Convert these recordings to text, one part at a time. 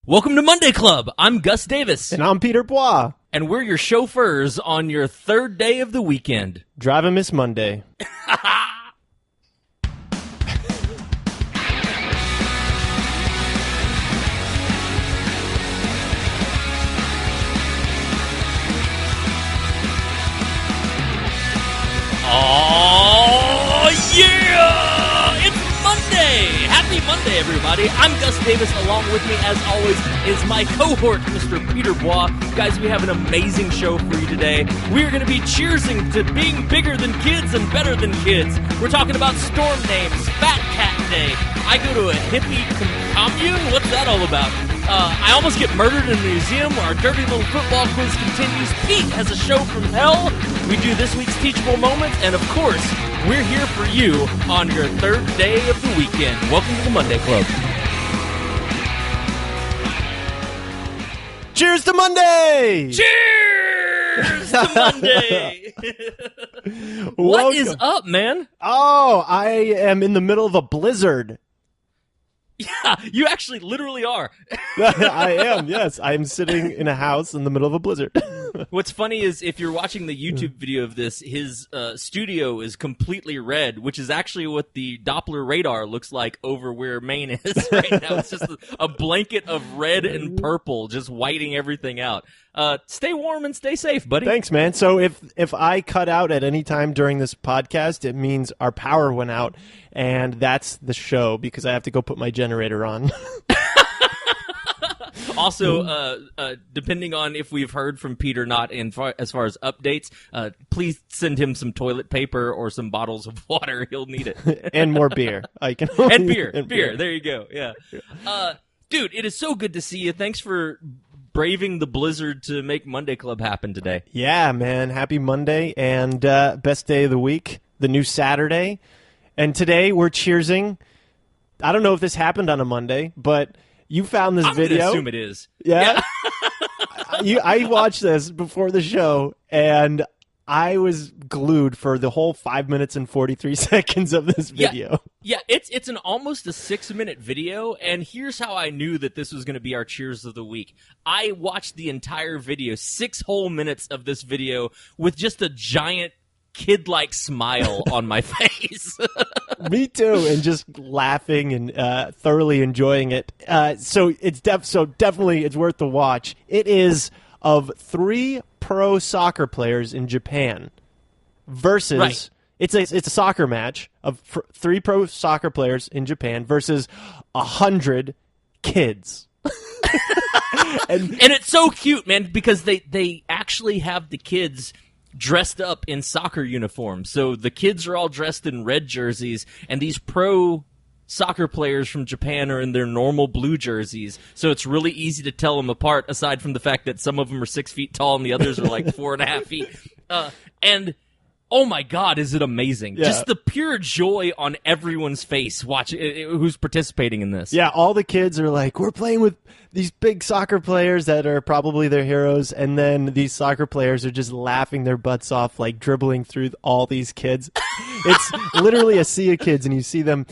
Welcome to Monday Club. I'm Gus Davis. And I'm Peter Bois. And we're your chauffeurs on your third day of the weekend. Driving Miss Monday. Oh, yeah! It's Monday! Happy Monday, everybody. I'm Gus Davis. Along with me, as always, is my cohort, Mr. Peter Bois. Guys, we have an amazing show for you today. We are going to be cheersing to being bigger than kids and better than kids. We're talking about storm names, Fat Cat Day. I go to a hippie commune? What's that all about? I almost get murdered in a museum. Our dirty little football quiz continues. Pete has a show from hell. We do this week's Teachable Moments. And, of course, we're here for you on your third day of the weekend. Welcome to the Monday Club. Cheers to Monday! Cheers to Monday! What is up, man? Oh, I am in the middle of a blizzard. Yeah, you actually literally are. I am, yes. I'm sitting in a house in the middle of a blizzard. What's funny is if you're watching the YouTube video of this, his studio is completely red, which is actually what the Doppler radar looks like over where Maine is right now. It's just a blanket of red and purple just whiting everything out. Stay warm and stay safe, buddy. Thanks, man. So if I cut out at any time during this podcast, it means our power went out, and that's the show because I have to go put my generator on. Also, depending on if we've heard from Pete or not, as far as updates, please send him some toilet paper or some bottles of water. He'll need it. And more beer. And beer. There you go. Yeah. Dude, it is so good to see you. Thanks for braving the blizzard to make Monday Club happen today. Yeah, man. Happy Monday and best day of the week, the new Saturday. And today we're cheersing. I don't know if this happened on a Monday, but you found this video. I'm going to assume it is. Yeah? I watched this before the show, and I was glued for the whole 5 minutes and 43 seconds of this video. Yeah, it's an almost a 6-minute video, and here's how I knew that this was going to be our cheers of the week. I watched the entire video, 6 whole minutes of this video, with just a giant kid-like smile on my face. Me too, and just laughing and thoroughly enjoying it. So it's definitely it's worth the watch. It is of 3 pro soccer players in Japan versus right. It's a soccer match of 3 pro soccer players in Japan versus 100 kids. and it's so cute, man, because they actually have the kids dressed up in soccer uniforms. So the kids are all dressed in red jerseys, and these pro soccer players from Japan are in their normal blue jerseys. So it's really easy to tell them apart, aside from the fact that some of them are 6 feet tall and the others are like 4.5 feet. And oh my God, is it amazing. Yeah. Just the pure joy on everyone's face who's participating in this. Yeah, all the kids are like, we're playing with these big soccer players that are probably their heroes, and then these soccer players are just laughing their butts off, like dribbling through all these kids. It's literally a sea of kids, and you see them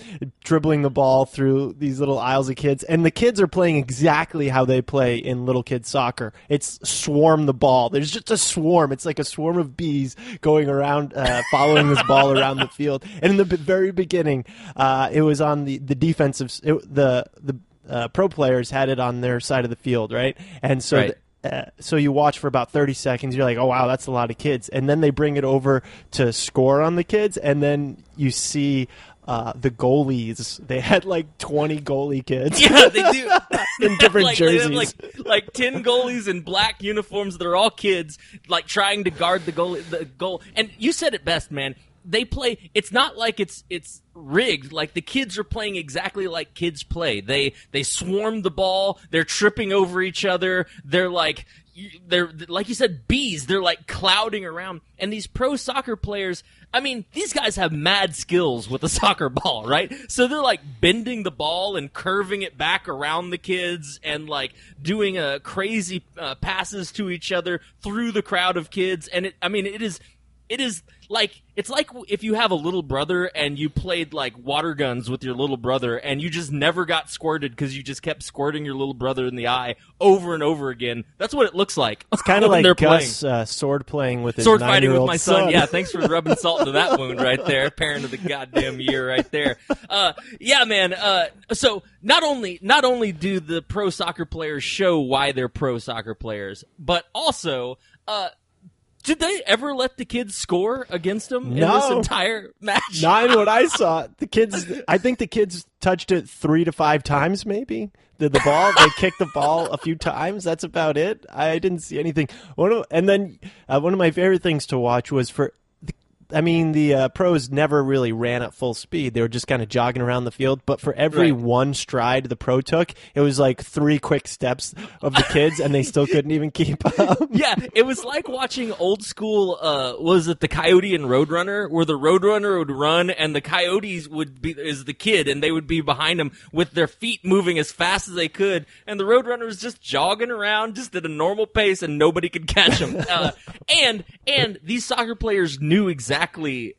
dribbling the ball through these little aisles of kids, and the kids are playing exactly how they play in little kid soccer. It's swarm the ball. There's just a swarm. It's like a swarm of bees going around, following this ball around the field. And in the very beginning, it was on the defensive. The pro players had it on their side of the field, right? And so. Right. So you watch for about 30 seconds. You're like, oh, wow, that's a lot of kids. And then they bring it over to score on the kids. And then you see the goalies. They had like 20 goalie kids. Yeah, they do. In different jerseys. They have like 10 goalies in black uniforms that are all kids, like trying to guard the goal. And you said it best, man. They play. It's not like it's rigged. Like the kids are playing exactly like kids play. They swarm the ball. They're tripping over each other. They're like you said, bees. They're like clouding around. And these pro soccer players, I mean, these guys have mad skills with a soccer ball, right? So they're like bending the ball and curving it back around the kids and like doing crazy passes to each other through the crowd of kids. And it is it is like, it's like if you have a little brother and you played like water guns with your little brother and you just never got squirted because you just kept squirting your little brother in the eye over and over again. That's what it looks like. It's kind of like Gus sword playing with his sword fighting with 9-year-old my son. Yeah, thanks for rubbing salt into that wound right there. Parent of the goddamn year right there. Yeah, man. So not only do the pro soccer players show why they're pro soccer players, but also, did they ever let the kids score against them in this entire match? Not in what I saw. I think the kids touched it 3 to 5 times, maybe. They kicked the ball a few times. That's about it. I didn't see anything. One of my favorite things to watch was the pros never really ran at full speed. They were just kind of jogging around the field. But for every one stride the pro took, it was like 3 quick steps of the kids, and they still couldn't even keep up. Yeah, it was like watching old school, was it the Coyote and Roadrunner, where the Roadrunner would run and the Coyotes is the kid, and they would be behind him with their feet moving as fast as they could, and the Roadrunner was just jogging around just at a normal pace, and nobody could catch him. And these soccer players knew exactly,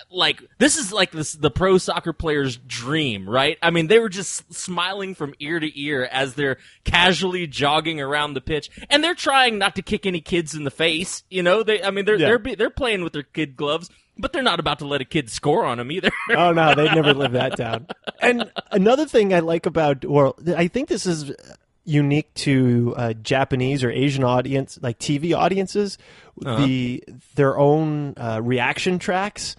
like, this is like the pro soccer player's dream, right? I mean, they were just smiling from ear to ear as they're casually jogging around the pitch, and they're trying not to kick any kids in the face. You know, they're playing with their kid gloves, but they're not about to let a kid score on them either. Oh no, they'd never live that down. And another thing I like about, I think this is unique to Japanese or Asian audience, like TV audiences, their own reaction tracks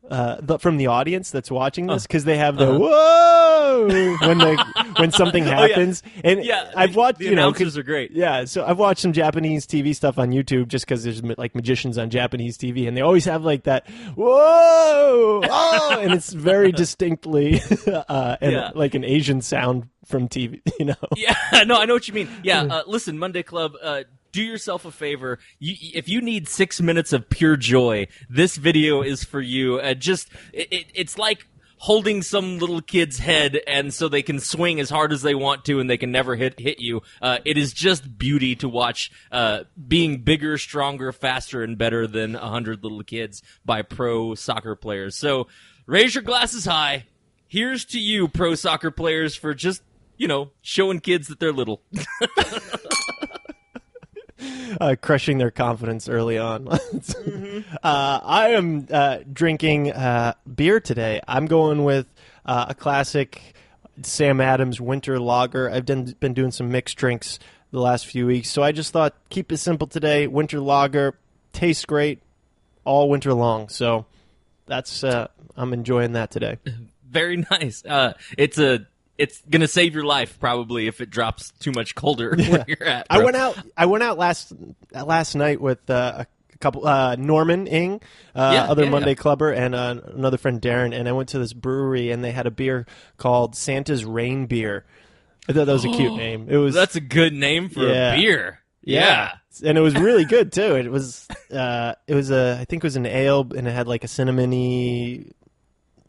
from the audience that's watching this, because they have the whoa when something happens. And I've watched, the announcers are great. Yeah, so I've watched some Japanese TV stuff on YouTube just because there's like magicians on Japanese TV, and they always have like that whoa, oh, and it's very distinctly like an Asian sound from TV, you know. Yeah, no, I know what you mean. Yeah, listen, Monday Club, do yourself a favor. If you need 6 minutes of pure joy, this video is for you. It's like holding some little kid's head, and so they can swing as hard as they want to, and they can never hit you. It is just beauty to watch, being bigger, stronger, faster, and better than 100 little kids by pro soccer players. So raise your glasses high. Here's to you, pro soccer players, for just, showing kids that they're little. Crushing their confidence early on. I am drinking beer today. I'm going with a classic Sam Adams winter lager. I've been doing some mixed drinks the last few weeks, so I just thought, keep it simple today. Winter lager, tastes great all winter long. So that's I'm enjoying that today. Very nice. It's gonna save your life probably if it drops too much colder where you're at. Bro. I went out last night with a couple Norman Ing, Monday Clubber, and another friend Darren, and I went to this brewery and they had a beer called Santa's Rain Beer. I thought that was a cute name. That's a good name for a beer. Yeah. And it was really good too. It was I think it was an ale, and it had like a cinnamony,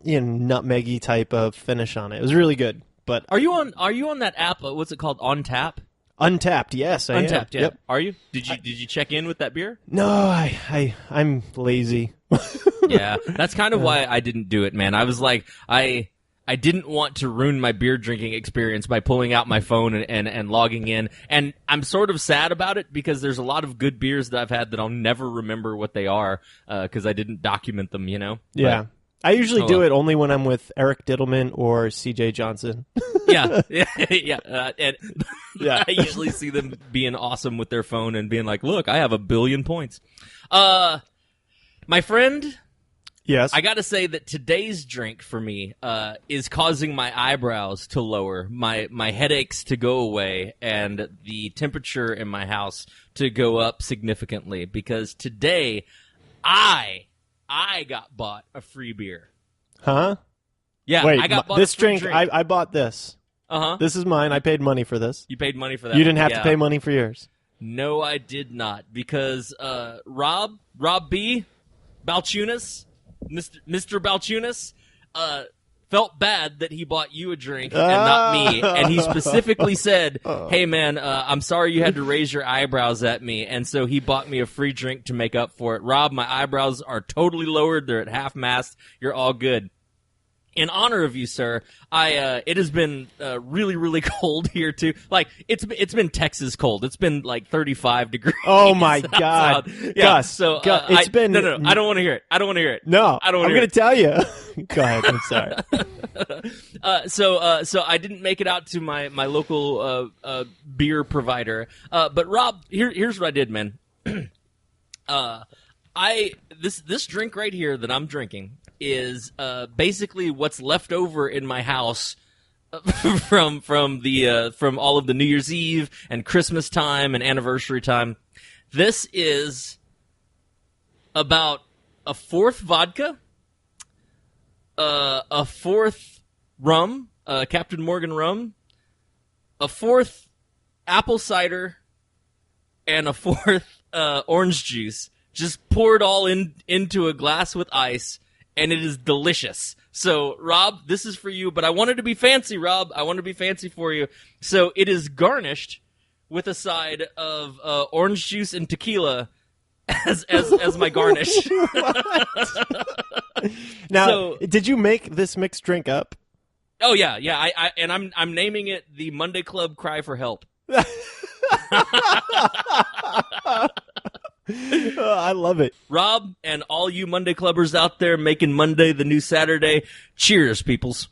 nutmeggy type of finish on it. It was really good. But are you on that app? What's it called? OnTap? Untapped, yes, I am. Untapped, yeah. Yep. Are you? Did you check in with that beer? No, I'm lazy. Yeah, that's kind of why I didn't do it, man. I was like, I didn't want to ruin my beer drinking experience by pulling out my phone and logging in. And I'm sort of sad about it because there's a lot of good beers that I've had that I'll never remember what they are because I didn't document them, Yeah. But, I usually do it only when I'm with Eric Diddleman or CJ Johnson. Yeah. And I usually see them being awesome with their phone and being like, look, I have 1 billion points. My friend, yes, I got to say that today's drink for me is causing my eyebrows to lower, my headaches to go away, and the temperature in my house to go up significantly, because today I got bought a free beer. Huh? Yeah, wait, I got bought this a free drink. I bought this. Uh-huh. This is mine. I paid money for this. You paid money for that. You didn't have to pay money for yours. No, I did not, because Rob B. Balchunas, Mr. Balchunas, felt bad that he bought you a drink and not me, and he specifically said, "Hey man, I'm sorry you had to raise your eyebrows at me," and so he bought me a free drink to make up for it. Rob, my eyebrows are totally lowered; they're at half mast. You're all good. In honor of you, sir, it has been really, really cold here too. Like it's been Texas cold. It's been like 35 degrees. Oh my God, yeah. Gus! So it's been no. I don't want to hear it. I don't want to hear it. No, I don't. I'm going to tell you. Go ahead. I'm sorry. So I didn't make it out to my local beer provider. But Rob, here's what I did, man. This drink right here that I'm drinking is basically what's left over in my house from all of the New Year's Eve and Christmas time and anniversary time. This is about a fourth vodka, a fourth rum, Captain Morgan rum, a fourth apple cider, and a fourth orange juice. Just pour it all into a glass with ice. And it is delicious. So, Rob, this is for you, but I wanted to be fancy, Rob. I want to be fancy for you. So, it is garnished with a side of orange juice and tequila as my garnish. Now, did you make this mixed drink up? Oh yeah. I'm naming it the Monday Club Cry for Help. I love it. Rob, and all you Monday Clubbers out there making Monday the new Saturday, cheers, peoples.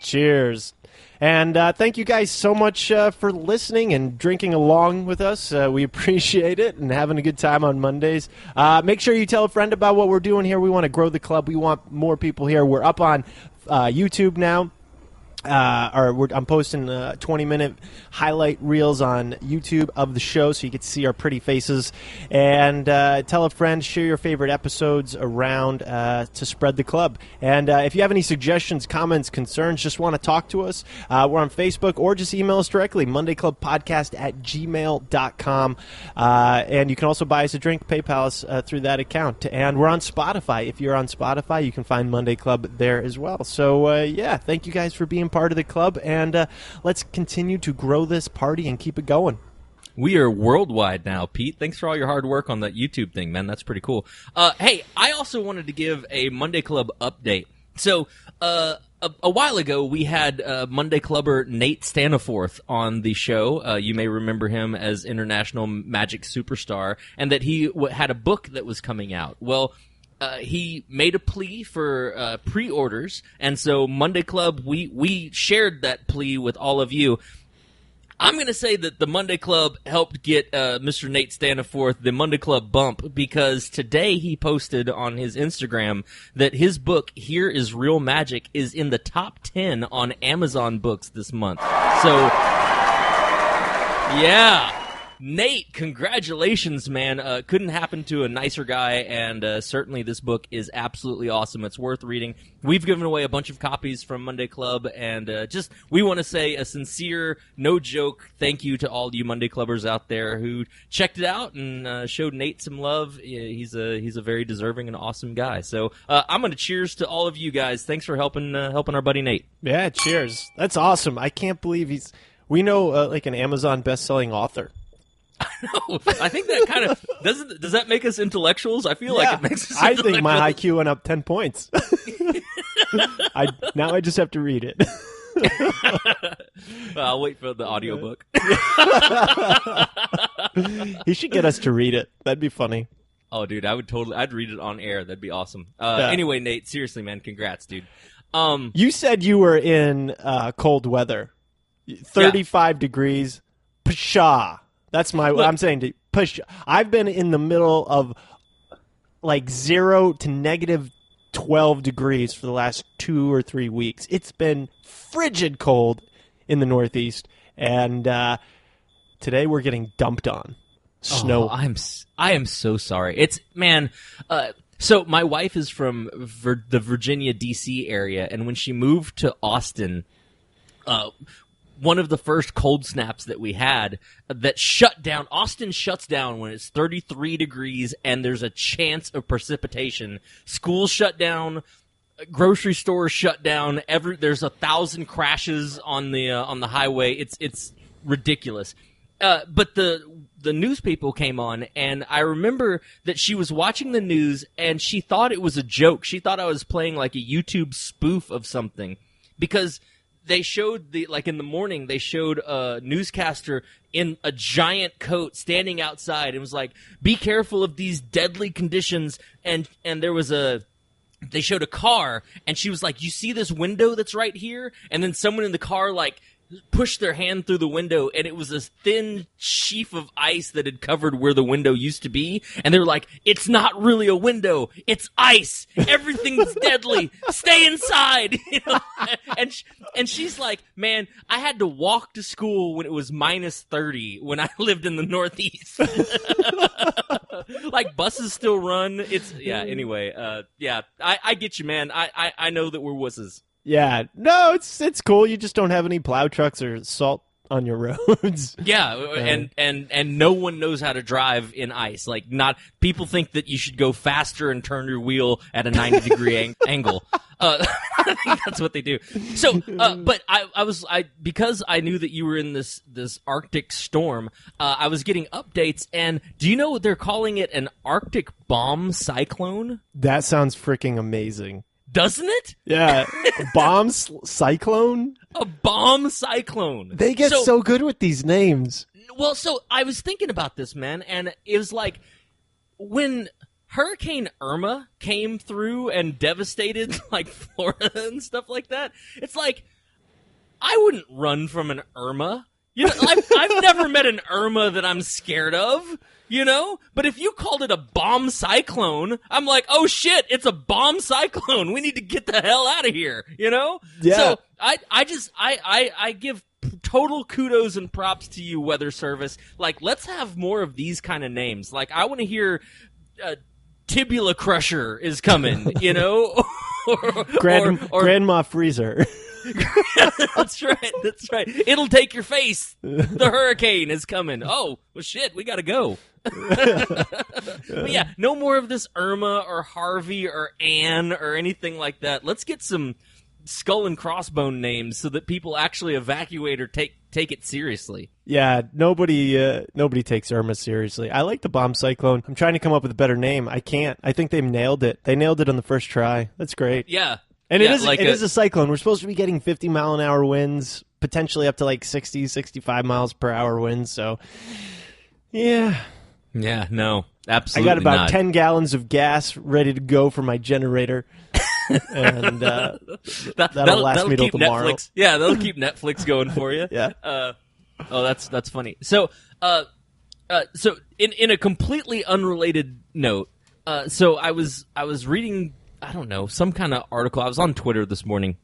Cheers. And thank you guys so much for listening and drinking along with us. We appreciate it and having a good time on Mondays. Make sure you tell a friend about what we're doing here. We want to grow the club. We want more people here. We're up on YouTube now. I'm posting 20-minute highlight reels on YouTube of the show so you get to see our pretty faces. And tell a friend, share your favorite episodes around to spread the club. And if you have any suggestions, comments, concerns, just want to talk to us, we're on Facebook, or just email us directly, mondayclubpodcast@gmail.com. And you can also buy us a drink, PayPal us through that account. And we're on Spotify. If you're on Spotify, you can find Monday Club there as well. So, yeah, thank you guys for being part of the club, and let's continue to grow this party and keep it going. We are worldwide now, Pete. Thanks for all your hard work on that YouTube thing, man. That's pretty cool. Hey, I also wanted to give a Monday Club update. So, a while ago, we had Monday Clubber Nate Staniforth on the show. You may remember him as International Magic Superstar, and that he had a book that was coming out. Well, he made a plea for pre-orders, and so Monday Club, we shared that plea with all of you. I'm going to say that the Monday Club helped get Mr. Nate Staniforth the Monday Club bump, because today he posted on his Instagram that his book, Here Is Real Magic, is in the top 10 on Amazon Books this month. So, yeah. Nate, congratulations, man. Couldn't happen to a nicer guy, and certainly this book is absolutely awesome. It's worth reading. We've given away a bunch of copies from Monday Club, and we want to say a sincere, no-joke thank you to all you Monday Clubbers out there who checked it out and showed Nate some love. He's a very deserving and awesome guy. So I'm going to cheers to all of you guys. Thanks for helping our buddy Nate. Yeah, cheers. That's awesome. I can't believe we know like an Amazon best-selling author. No, I think that kind of does that make us intellectuals? I feel like it makes us I think my IQ went up 10 points. Now I just have to read it. I'll wait for the audiobook. He should get us to read it. That'd be funny. Oh, dude, I'd read it on air. That'd be awesome. Anyway, Nate, seriously, man, congrats, dude. You said you were in cold weather. 35 degrees. Pshaw. That's I'm saying to push. I've been in the middle of like 0 to negative 12 degrees for the last 2 or 3 weeks. It's been frigid cold in the Northeast, and today we're getting dumped on snow. Oh, I am so sorry. It's man. So my wife is from the Virginia, D.C. area, and when she moved to Austin, one of the first cold snaps that we had that shut down, Austin shuts down when it's 33 degrees and there's a chance of precipitation. Schools shut down, grocery stores shut down. There's 1,000 crashes on the highway. It's ridiculous. But the news people came on, and I remember that she was watching the news, and she thought it was a joke. She thought I was playing like a YouTube spoof of something, because they showed in the morning, they showed a newscaster in a giant coat standing outside, and was like, "Be careful of these deadly conditions," and there was they showed a car, and she was like, "You see this window that's right here?" And then someone in the car, pushed their hand through the window, and it was a thin sheaf of ice that had covered where the window used to be. And they were like, "It's not really a window. It's ice. Everything's deadly. Stay inside." And she's like, "Man, I had to walk to school when it was minus 30 when I lived in the Northeast." Buses still run. Anyway, I get you, man. I know that we're wusses. Yeah, no, it's cool. You just don't have any plow trucks or salt on your roads. Yeah, and no one knows how to drive in ice. People think that you should go faster and turn your wheel at a 90-degree angle. I think that's what they do. So, but because I knew that you were in this Arctic storm, I was getting updates. And do you know what they're calling it? An Arctic bomb cyclone? That sounds freaking amazing. Doesn't it? Yeah. A bomb cyclone? A bomb cyclone. They get so good with these names. Well, so I was thinking about this, man, and it was like when Hurricane Irma came through and devastated Florida and stuff like that. It's like I wouldn't run from an Irma. I've never met an Irma that I'm scared of. But if you called it a bomb cyclone, I'm like, oh shit, it's a bomb cyclone. We need to get the hell out of here, Yeah. So I give total kudos and props to you, Weather Service. Let's have more of these kind of names. I want to hear Tibula Crusher is coming, Grandma Freezer. That's right. It'll take your face. The hurricane is coming. Oh, well, shit, we gotta go. But yeah, no more of this Irma or Harvey or Ann or anything like that. Let's get some skull and crossbone names so that people actually evacuate or take it seriously. Yeah, nobody takes Irma seriously. I like the bomb cyclone. I'm trying to come up with a better name. I can't. I think they nailed it. They nailed it on the first try. That's great. Yeah. And it is a cyclone. We're supposed to be getting 50-mile-an-hour winds, potentially up to 60, 65 miles per hour winds. So, yeah. Yeah, no, absolutely I got about not. 10 gallons of gas ready to go for my generator. And that'll last me till tomorrow. Netflix. Yeah, that'll keep Netflix going for you. Yeah. That's funny. So, in a completely unrelated note, so I was reading, I don't know, some kind of article. I was on Twitter this morning,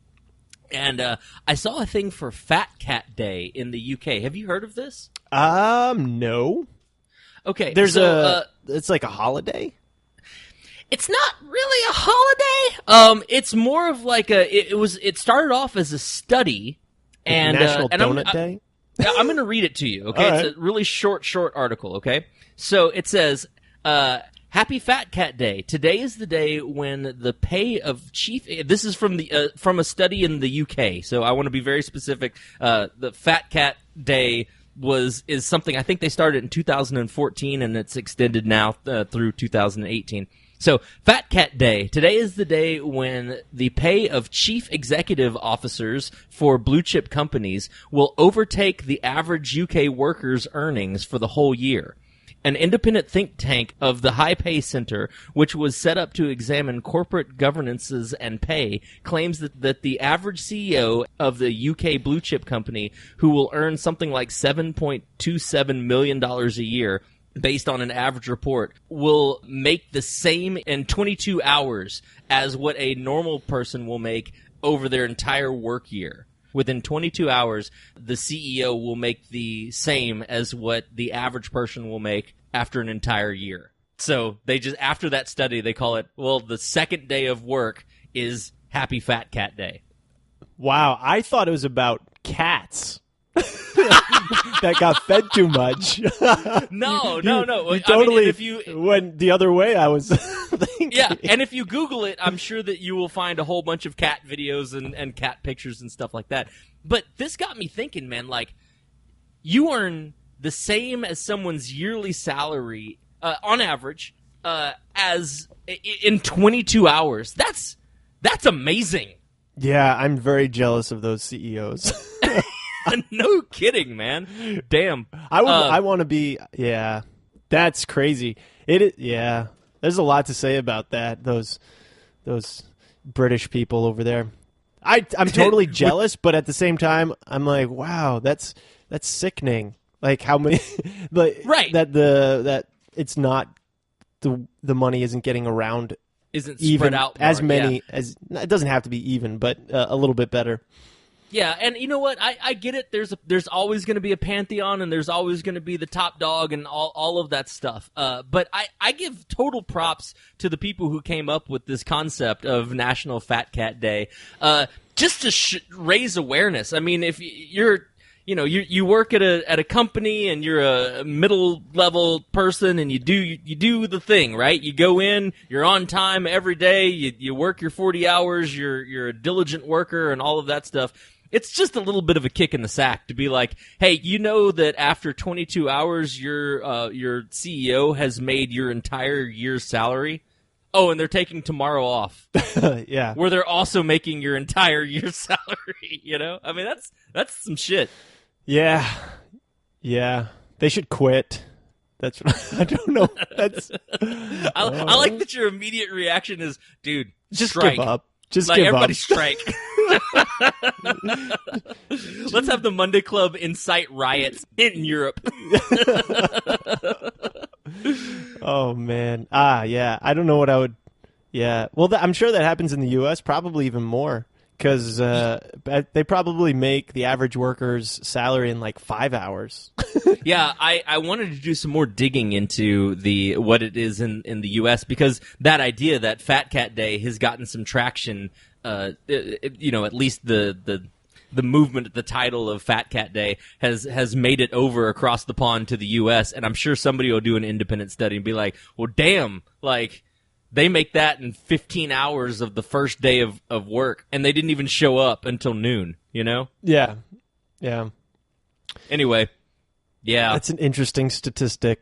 and I saw a thing for Fat Cat Day in the UK. Have you heard of this? No. Okay, it's like a holiday? It's not really a holiday. It's more of it started off as a study, and National Donut Day? I'm going to read it to you, okay? Right. It's a really short article, okay? So it says, Happy Fat Cat Day. Today is the day when the pay of chief... This is from a study in the UK, so I want to be very specific. The Fat Cat Day is something, I think they started in 2014, and it's extended now through 2018. So, Fat Cat Day. Today is the day when the pay of chief executive officers for blue chip companies will overtake the average UK worker's earnings for the whole year. An independent think tank of the High Pay Center, which was set up to examine corporate governances and pay, claims that the average CEO of the UK blue chip company, who will earn something like $7.27 million a year, based on an average report, will make the same in 22 hours as what a normal person will make over their entire work year. Within 22 hours, the CEO will make the same as what the average person will make after an entire year. So they just, after that study, they call it, well, the second day of work is Happy Fat Cat Day. Wow, I thought it was about cats. that got fed too much. No. You totally went the other way, I was thinking. Yeah, and if you Google it, I'm sure that you will find a whole bunch of cat videos and cat pictures and stuff like that. But this got me thinking, man, like, you earn the same as someone's yearly salary, on average, as in 22 hours. That's amazing. Yeah, I'm very jealous of those CEOs. No kidding, man. Damn. I want to be. Yeah, that's crazy. Yeah. There's a lot to say about that. Those British people over there. I'm totally jealous, but at the same time, I'm like, wow, that's sickening. Like how many, like right. that it's not the money isn't getting around. Isn't even spread out more, as many as it doesn't have to be even, but a little bit better. Yeah, and you know what? I get it. There's always going to be a pantheon, and there's always going to be the top dog, and all of that stuff. But I give total props to the people who came up with this concept of National Fat Cat Day, just to raise awareness. I mean, if you work at a company and you're a middle level person and you do the thing, right? You go in, you're on time every day, you work your 40 hours, you're a diligent worker and all of that stuff. It's just a little bit of a kick in the sack to be like, hey, you know that after 22 hours your CEO has made your entire year's salary? Oh, and they're taking tomorrow off. Yeah. Where they're also making your entire year's salary, you know? I mean, that's some shit. Yeah. They should quit. That's I don't know. That's I like that your immediate reaction is, dude, just strike. Give up. Just like give everybody up. Strike. Let's have the Monday Club incite riots in Europe. Oh man. Yeah. I don't know what I would. Yeah. Well, I'm sure that happens in the U.S. Probably even more. Because they probably make the average worker's salary in like 5 hours. Yeah, I wanted to do some more digging into what it is in the U.S. because that idea that Fat Cat Day has gotten some traction. At least the movement, the title of Fat Cat Day has made it over across the pond to the U.S. And I'm sure somebody will do an independent study and be like, well, damn, like. They make that in 15 hours of the first day of work, and they didn't even show up until noon, you know? Yeah. Anyway, yeah. That's an interesting statistic.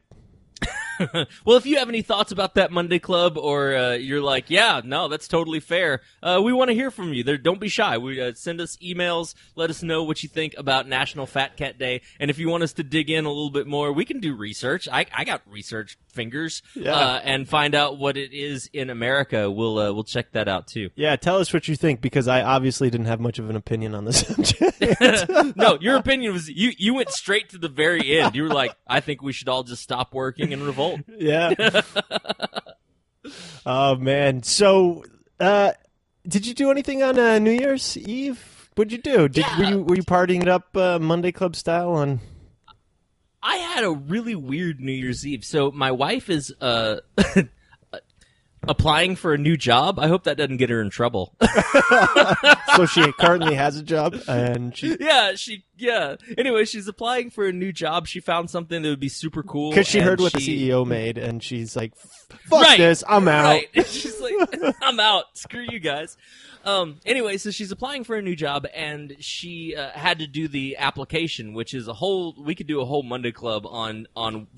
Well, if you have any thoughts about that Monday Club, or you're like, yeah, no, that's totally fair, we want to hear from you. Don't be shy. Send us emails. Let us know what you think about National Fat Cat Day. And if you want us to dig in a little bit more, we can do research. I got research fingers, and find out what it is in America. We'll check that out too. Yeah, tell us what you think, because I obviously didn't have much of an opinion on the subject. No, your opinion was you went straight to the very end. You were like, I think we should all just stop working and revolt. Yeah. Oh man. So, did you do anything on New Year's Eve? What'd you do? Were you partying it up Monday Club style on? I had a really weird New Year's Eve. So my wife is applying for a new job. I hope that doesn't get her in trouble. So she currently has a job, and yeah. Anyway, she's applying for a new job. She found something that would be super cool because she heard what the CEO made, and she's like, "Fuck this, I'm out." Right. She's like, "I'm out. Screw you guys." Anyway, so she's applying for a new job, and she had to do the application, which is we could do a whole Monday Club on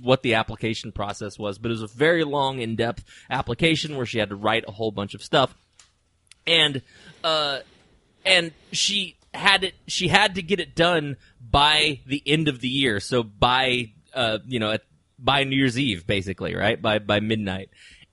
what the application process was, but it was a very long, in-depth application where she had to write a whole bunch of stuff. And she had to get it done by the end of the year, so by New Year's Eve, basically, right? By midnight.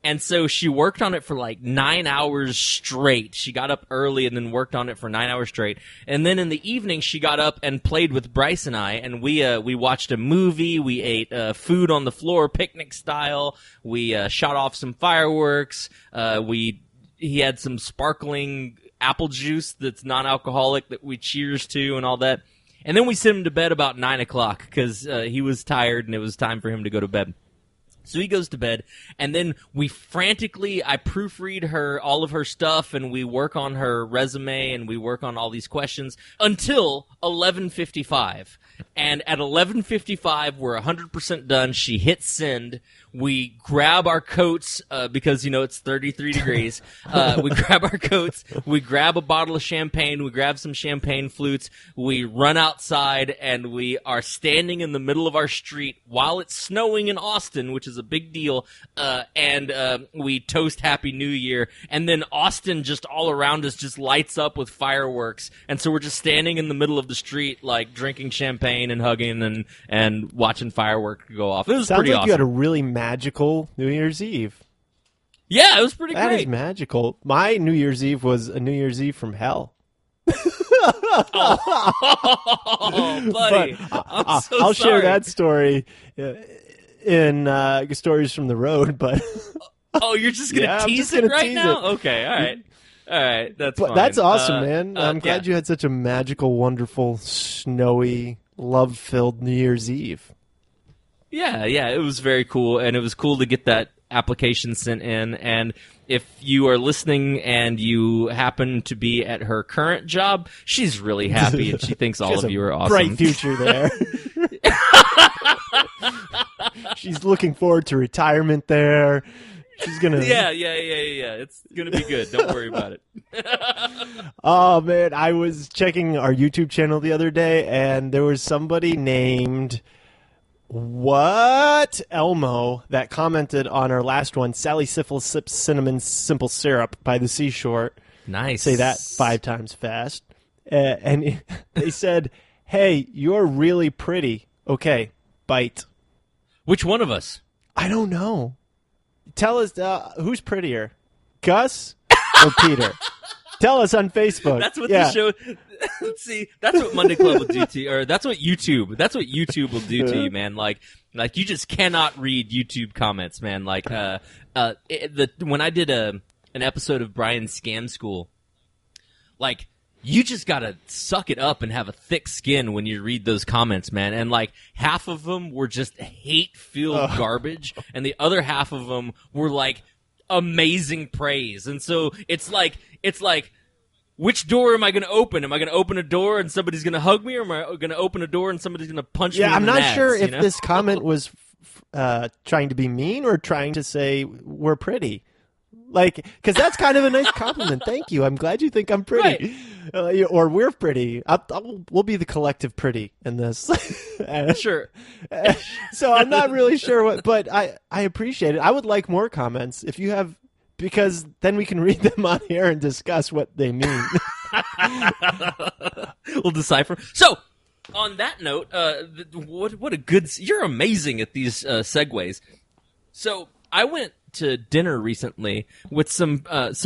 And so she worked on it for like 9 hours straight. She got up early and then worked on it for 9 hours straight. And then in the evening, she got up and played with Bryce and I. And we watched a movie. We ate food on the floor, picnic style. We shot off some fireworks. He had some sparkling apple juice that's non-alcoholic that we cheers to and all that. And then we sent him to bed about 9 o'clock because he was tired and it was time for him to go to bed. So he goes to bed, and then I proofread all of her stuff, and we work on her resume, and we work on all these questions until 11:55. And at 11:55, we're 100% done. She hits send. We grab our coats, because, it's 33 degrees. We grab our coats. We grab a bottle of champagne. We grab some champagne flutes. We run outside, and we are standing in the middle of our street while it's snowing in Austin, which is a big deal. And we toast Happy New Year. And then Austin, just all around us, just lights up with fireworks. And so we're just standing in the middle of the street, like drinking champagne and hugging and watching fireworks go off. It was Sounds pretty like awesome. You had a really magical New Year's Eve. Yeah, it was pretty That great. is magical. My New Year's Eve was a New Year's Eve from hell. Oh, buddy. I'm so I'll sorry. share that story in Stories from the Road, but Oh, you're just going to I'm tease just it gonna right tease now? it. Okay, all right. All right, that's fine. That's awesome, man. I'm glad yeah. you had such a magical, wonderful, snowy, love-filled New Year's Eve. Yeah, it was very cool, and it was cool to get that application sent in. And if you are listening and you happen to be at her current job, she's really happy, and she thinks all of you are awesome. Bright future there. She's looking forward to retirement there. She's gonna. Yeah. It's gonna be good. Don't worry about it. Oh man, I was checking our YouTube channel the other day, and there was somebody named Elmo that commented on our last one. Sally Syphilis sips cinnamon simple syrup by the seashore. Nice. Say that 5 times fast. And they said, "Hey, you're really pretty." Okay, bite. Which one of us? I don't know. Tell us who's prettier, Gus or Peter? Tell us on Facebook. That's what yeah. the show. See, that's what Monday Club will do to you, or that's what YouTube. That's what YouTube will do to you, man. Like you just cannot read YouTube comments, man. Like, when I did an episode of Brian's Scam School, like, you just gotta suck it up and have a thick skin when you read those comments, man. And like half of them were just hate-filled garbage, and the other half of them were like amazing praise. And so it's like, which door am I going to open? Am I going to open a door and somebody's going to hug me, or am I going to open a door and somebody's going to punch me? Yeah, I'm in the not nads, sure if you know? this comment was trying to be mean or trying to say we're pretty. Like, because that's kind of a nice compliment. Thank you. I'm glad you think I'm pretty. Or we're pretty. We'll be the collective pretty in this. Sure. So I'm not really sure what, but I appreciate it. I would like more comments if you have, because then we can read them on here and discuss what they mean. We'll decipher. So, on that note, what a good... You're amazing at these segues. So, I went to dinner recently with some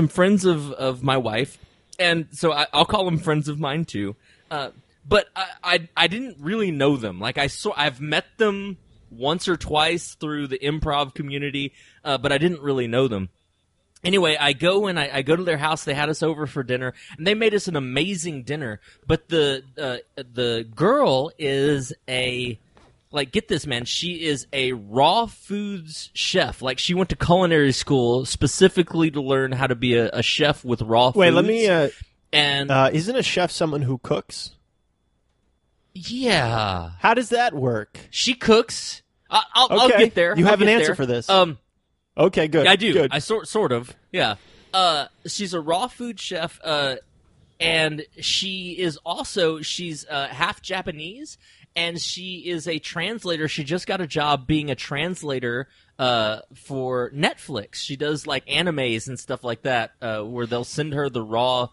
friends of my wife, and so I'll call them friends of mine too. But I didn't really know them. Like I've met them once or twice through the improv community, but I didn't really know them. Anyway, I go to their house. They had us over for dinner, and they made us an amazing dinner. But the girl is get this, man. She is a raw foods chef. Like, she went to culinary school specifically to learn how to be a chef with raw foods. Wait, let me. And isn't a chef someone who cooks? Yeah. How does that work? She cooks. I'll get there. You have I'll an get answer there. for this. Okay, good. Yeah, I do. Good. I sort of. Yeah. She's a raw food chef. And she is also she's half Japanese. And she is a translator. She just got a job being a translator for Netflix. She does like animes and stuff like that, where they'll send her the raw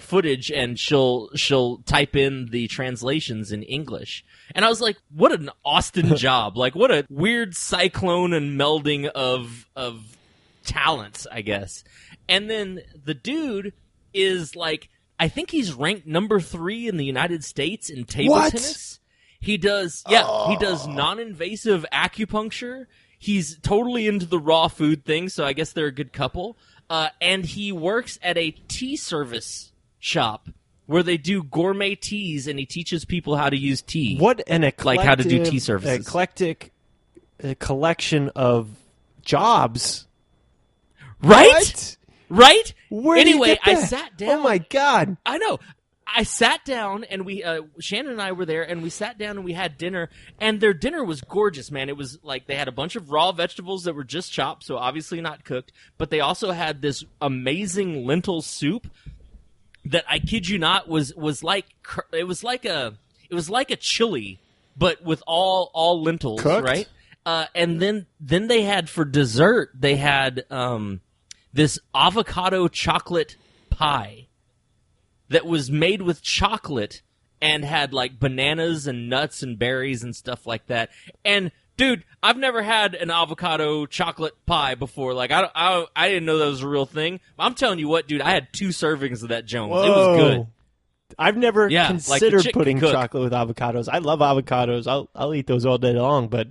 footage, and she'll type in the translations in English. And I was like, what an Austin job! Like, what a weird cyclone and melding of talents, I guess. And then the dude is like, I think he's ranked number 3 in the United States in table tennis. He does, he does non-invasive acupuncture. He's totally into the raw food thing, so I guess they're a good couple. And he works at a tea service shop where they do gourmet teas, and he teaches people how to use tea. What an eclectic, like how to do tea services. Eclectic collection of jobs. Right? What? Right? Where anyway, do you get that? I sat down. Oh my God. I know. I sat down and we, Shannon and I were there, and we sat down and we had dinner, and their dinner was gorgeous, man. It was like they had a bunch of raw vegetables that were just chopped, so obviously not cooked, but they also had this amazing lentil soup that, I kid you not, was like a chili, but with all lentils, Cooked? right? And then they had, for dessert, they had this avocado chocolate pie that was made with chocolate and had like bananas and nuts and berries and stuff like that. And dude, I've never had an avocado chocolate pie before. Like I didn't know that was a real thing. I'm telling you what, dude, I had 2 servings of that Jones. Whoa. It was good. I've never Yeah, considered like the putting cook. chocolate with avocados. I love avocados. I'll eat those all day long. But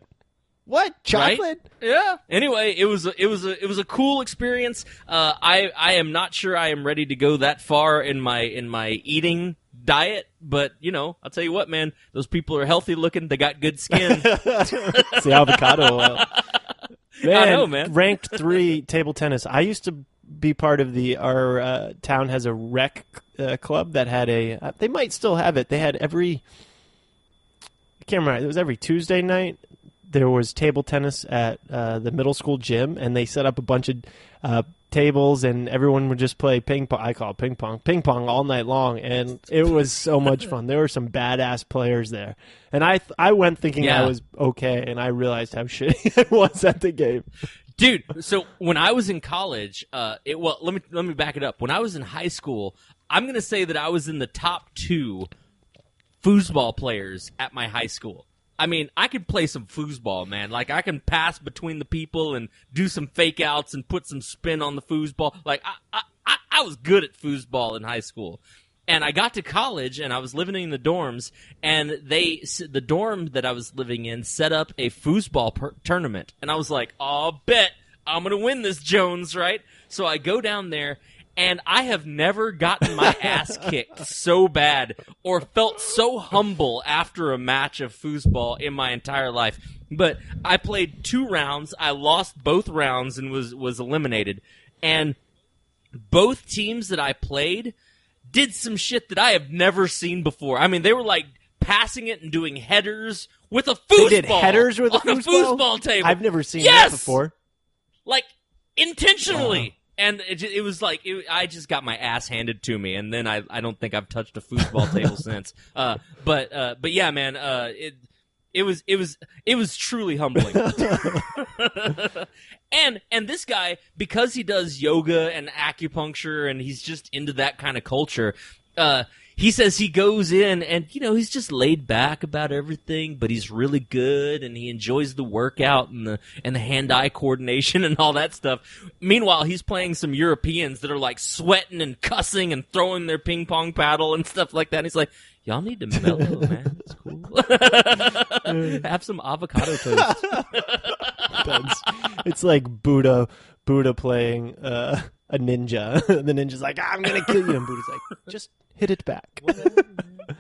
what, chocolate? Right? Yeah. Anyway, it was a cool experience. I am not sure I am ready to go that far in my eating diet, but I'll tell you what, man, those people are healthy looking. They got good skin. It's the avocado oil. Man, I know, man. Ranked 3 table tennis. I used to be part of our town has a rec club that had they might still have it. They had I can't remember, it was every Tuesday night. There was table tennis at the middle school gym, and they set up a bunch of tables, and everyone would just play ping pong. I call it ping pong all night long, and it was so much fun. There were some badass players there, and I went thinking I was okay, and I realized how shitty I was at the game. Dude, so when I was in college, let me back it up. When I was in high school, I'm going to say that I was in the top 2 foosball players at my high school. I mean, I could play some foosball, man. Like, I can pass between the people and do some fake outs and put some spin on the foosball. Like, I was good at foosball in high school. And I got to college, and I was living in the dorms, and the dorm that I was living in set up a foosball tournament. And I was like, oh, bet I'm going to win this, Jones, right? So I go down there, and I have never gotten my ass kicked so bad or felt so humble after a match of foosball in my entire life. But I played 2 rounds. I lost both rounds and was eliminated. And both teams that I played did some shit that I have never seen before. I mean, they were like passing it and doing headers with a foosball. They did headers with a foosball table. I've never seen that before. Like, intentionally. And it was like I just got my ass handed to me, and then I don't think I've touched a foosball table since. But yeah, man, it was truly humbling. And this guy, because he does yoga and acupuncture, and he's just into that kind of culture. He says he goes in and, he's just laid back about everything, but he's really good and he enjoys the workout and the hand-eye coordination and all that stuff. Meanwhile, he's playing some Europeans that are like sweating and cussing and throwing their ping pong paddle and stuff like that. And he's like, y'all need to mellow, man. It's cool. Have some avocado toast. It's like Buddha playing a ninja. The ninja's like, I'm going to kill you. And Buddha's like, just hit it back.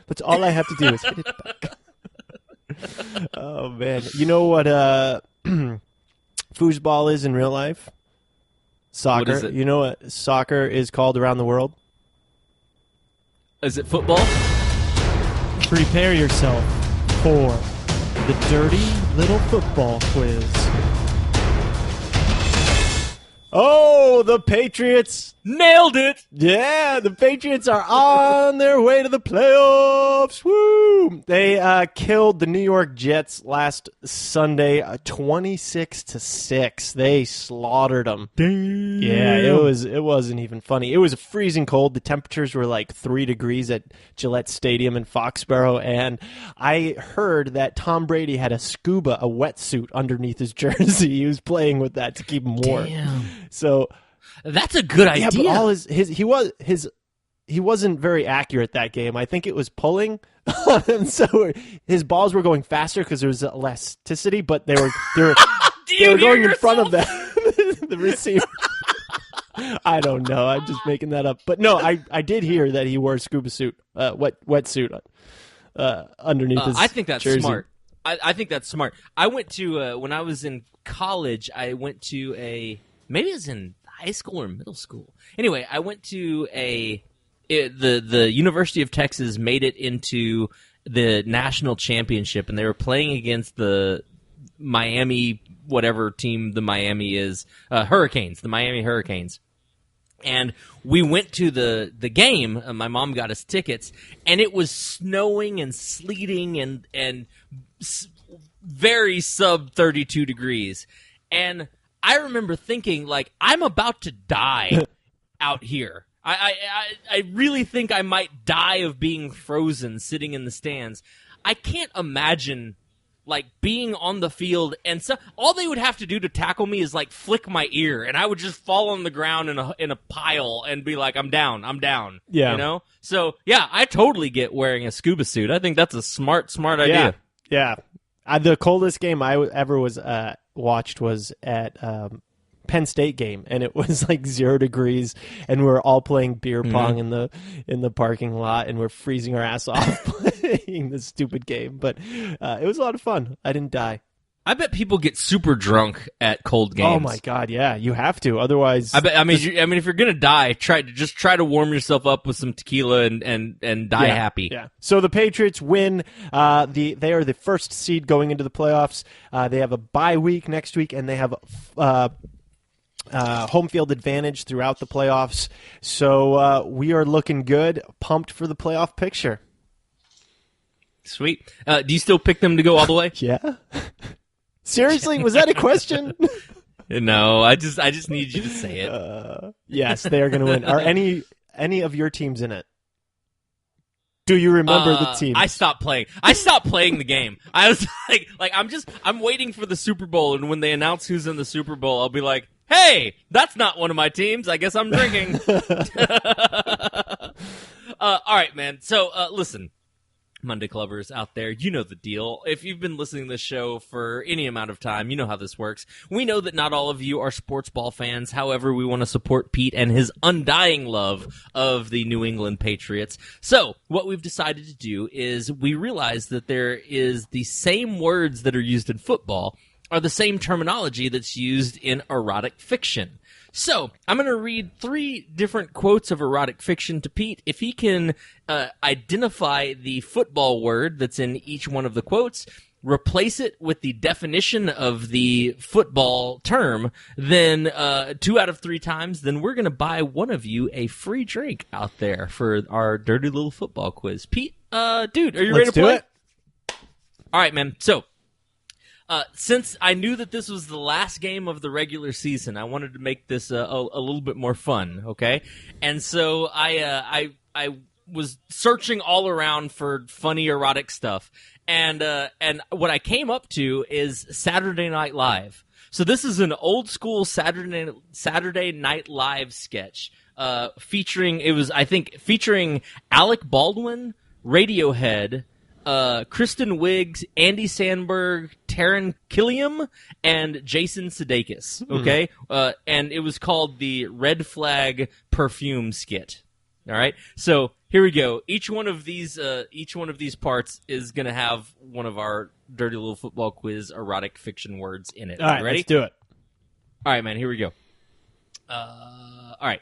That's all I have to do is hit it back. Oh, man. You know what foosball is in real life? Soccer. What is it? You know what soccer is called around the world? Is it football? Prepare yourself for the dirty little football quiz. Oh, the Patriots. Nailed it! Yeah, the Patriots are on their way to the playoffs. Woo! They killed the New York Jets last Sunday, 26-6. They slaughtered them. Damn. Yeah, it wasn't even funny. It was freezing cold. The temperatures were like 3 degrees at Gillette Stadium in Foxborough, and I heard that Tom Brady had a wetsuit underneath his jersey. He was playing with that to keep him warm. Damn. So that's a good idea. Yeah, but all he wasn't very accurate that game. I think it was pulling on him, so his balls were going faster because there was elasticity, but they were going in front of the receiver. I don't know. I'm just making that up. But no, I did hear that he wore a scuba suit, wetsuit underneath his I think that's jersey. smart. I think that's smart. I went to when I was in college. I went to maybe it was in high school or middle school. Anyway, I went to the University of Texas made it into the national championship, and they were playing against the Miami, whatever team the Miami is, Hurricanes, the Miami Hurricanes. And we went to the game. My mom got us tickets, and it was snowing and sleeting and very sub 32 degrees. And I remember thinking, like, I'm about to die out here. I really think I might die of being frozen sitting in the stands. I can't imagine, like, being on the field, and so all they would have to do to tackle me is, like, flick my ear, and I would just fall on the ground in a pile and be like, I'm down. Yeah. You know? So, yeah, I totally get wearing a scuba suit. I think that's a smart idea. Yeah. The coldest game I ever was watched was at Penn State game, and it was like 0 degrees, and we were all playing beer pong in the parking lot, and we're freezing our ass off playing this stupid game. But it was a lot of fun. I didn't die. I bet people get super drunk at cold games. Oh my god, yeah, you have to. Otherwise, I mean, if you're gonna die, try to warm yourself up with some tequila and die happy. Yeah. So the Patriots win. They are the first seed going into the playoffs. They have a bye week next week, and they have home field advantage throughout the playoffs. So we are looking good. Pumped for the playoff picture. Sweet. Do you still pick them to go all the way? Yeah. Seriously, was that a question? No, I just need you to say it. Yes, they are going to win. Are any of your teams in it? Do you remember the team? I stopped playing. I stopped playing the game. I was like I'm waiting for the Super Bowl, and when they announce who's in the Super Bowl, I'll be like, hey, that's not one of my teams. I guess I'm drinking. All right, man. So listen. Monday Clubbers out there, you know the deal. If you've been listening to this show for any amount of time, you know how this works. We know that not all of you are sports ball fans. However, we want to support Pete and his undying love of the New England Patriots. So what we've decided to do is we realize that there is the same words that are used in football are the same terminology that's used in erotic fiction. So, I'm going to read 3 different quotes of erotic fiction to Pete. If he can identify the football word that's in each one of the quotes, replace it with the definition of the football term, then 2 out of 3 times, then we're going to buy one of you a free drink out there for our dirty little football quiz. Pete, dude, are you ready to play? Let's do it. All right, man. So, since I knew that this was the last game of the regular season, I wanted to make this a little bit more fun, okay? And so I was searching all around for funny erotic stuff, and what I came up to is Saturday Night Live. So this is an old school Saturday Night Live sketch featuring Alec Baldwin, Radiohead, Kristen Wiig, Andy Samberg, Taron Killam, and Jason Sudeikis. Okay, and it was called the Red Flag Perfume Skit. All right, so here we go. Each one of these parts is going to have one of our dirty little football quiz erotic fiction words in it. All right, ready? Let's do it. All right, man. Here we go. All right.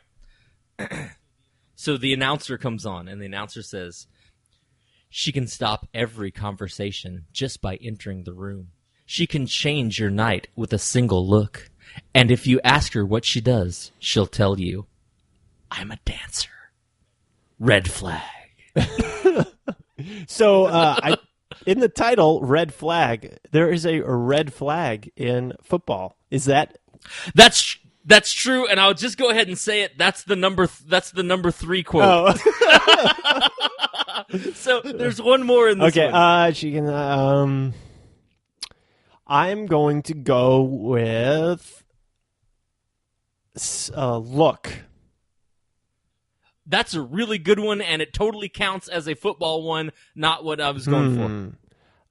So the announcer comes on, and the announcer says, "She can stop every conversation just by entering the room. She can change your night with a single look. And if you ask her what she does, she'll tell you, 'I'm a dancer.' Red flag." So, in the title, Red Flag, there is a red flag in football. Is that? That's true, and I'll just go ahead and say it. That's the number 3 quote. Oh. So there's one more in this one. Okay, she can. I'm going to go with look. That's a really good one, and it totally counts as a football one, not what I was going for.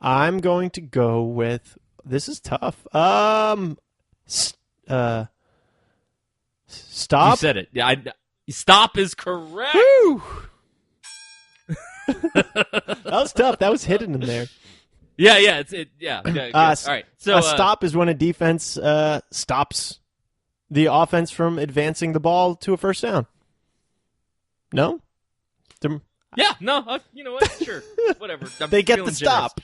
I'm going to go with, this is tough. Stop. You said it. Yeah, stop is correct. Woo! That was tough. That was hidden in there. Yeah. Good. All right. So a stop is when a defense stops the offense from advancing the ball to a first down. No? Yeah, no, you know what? Sure, whatever. They get the stop.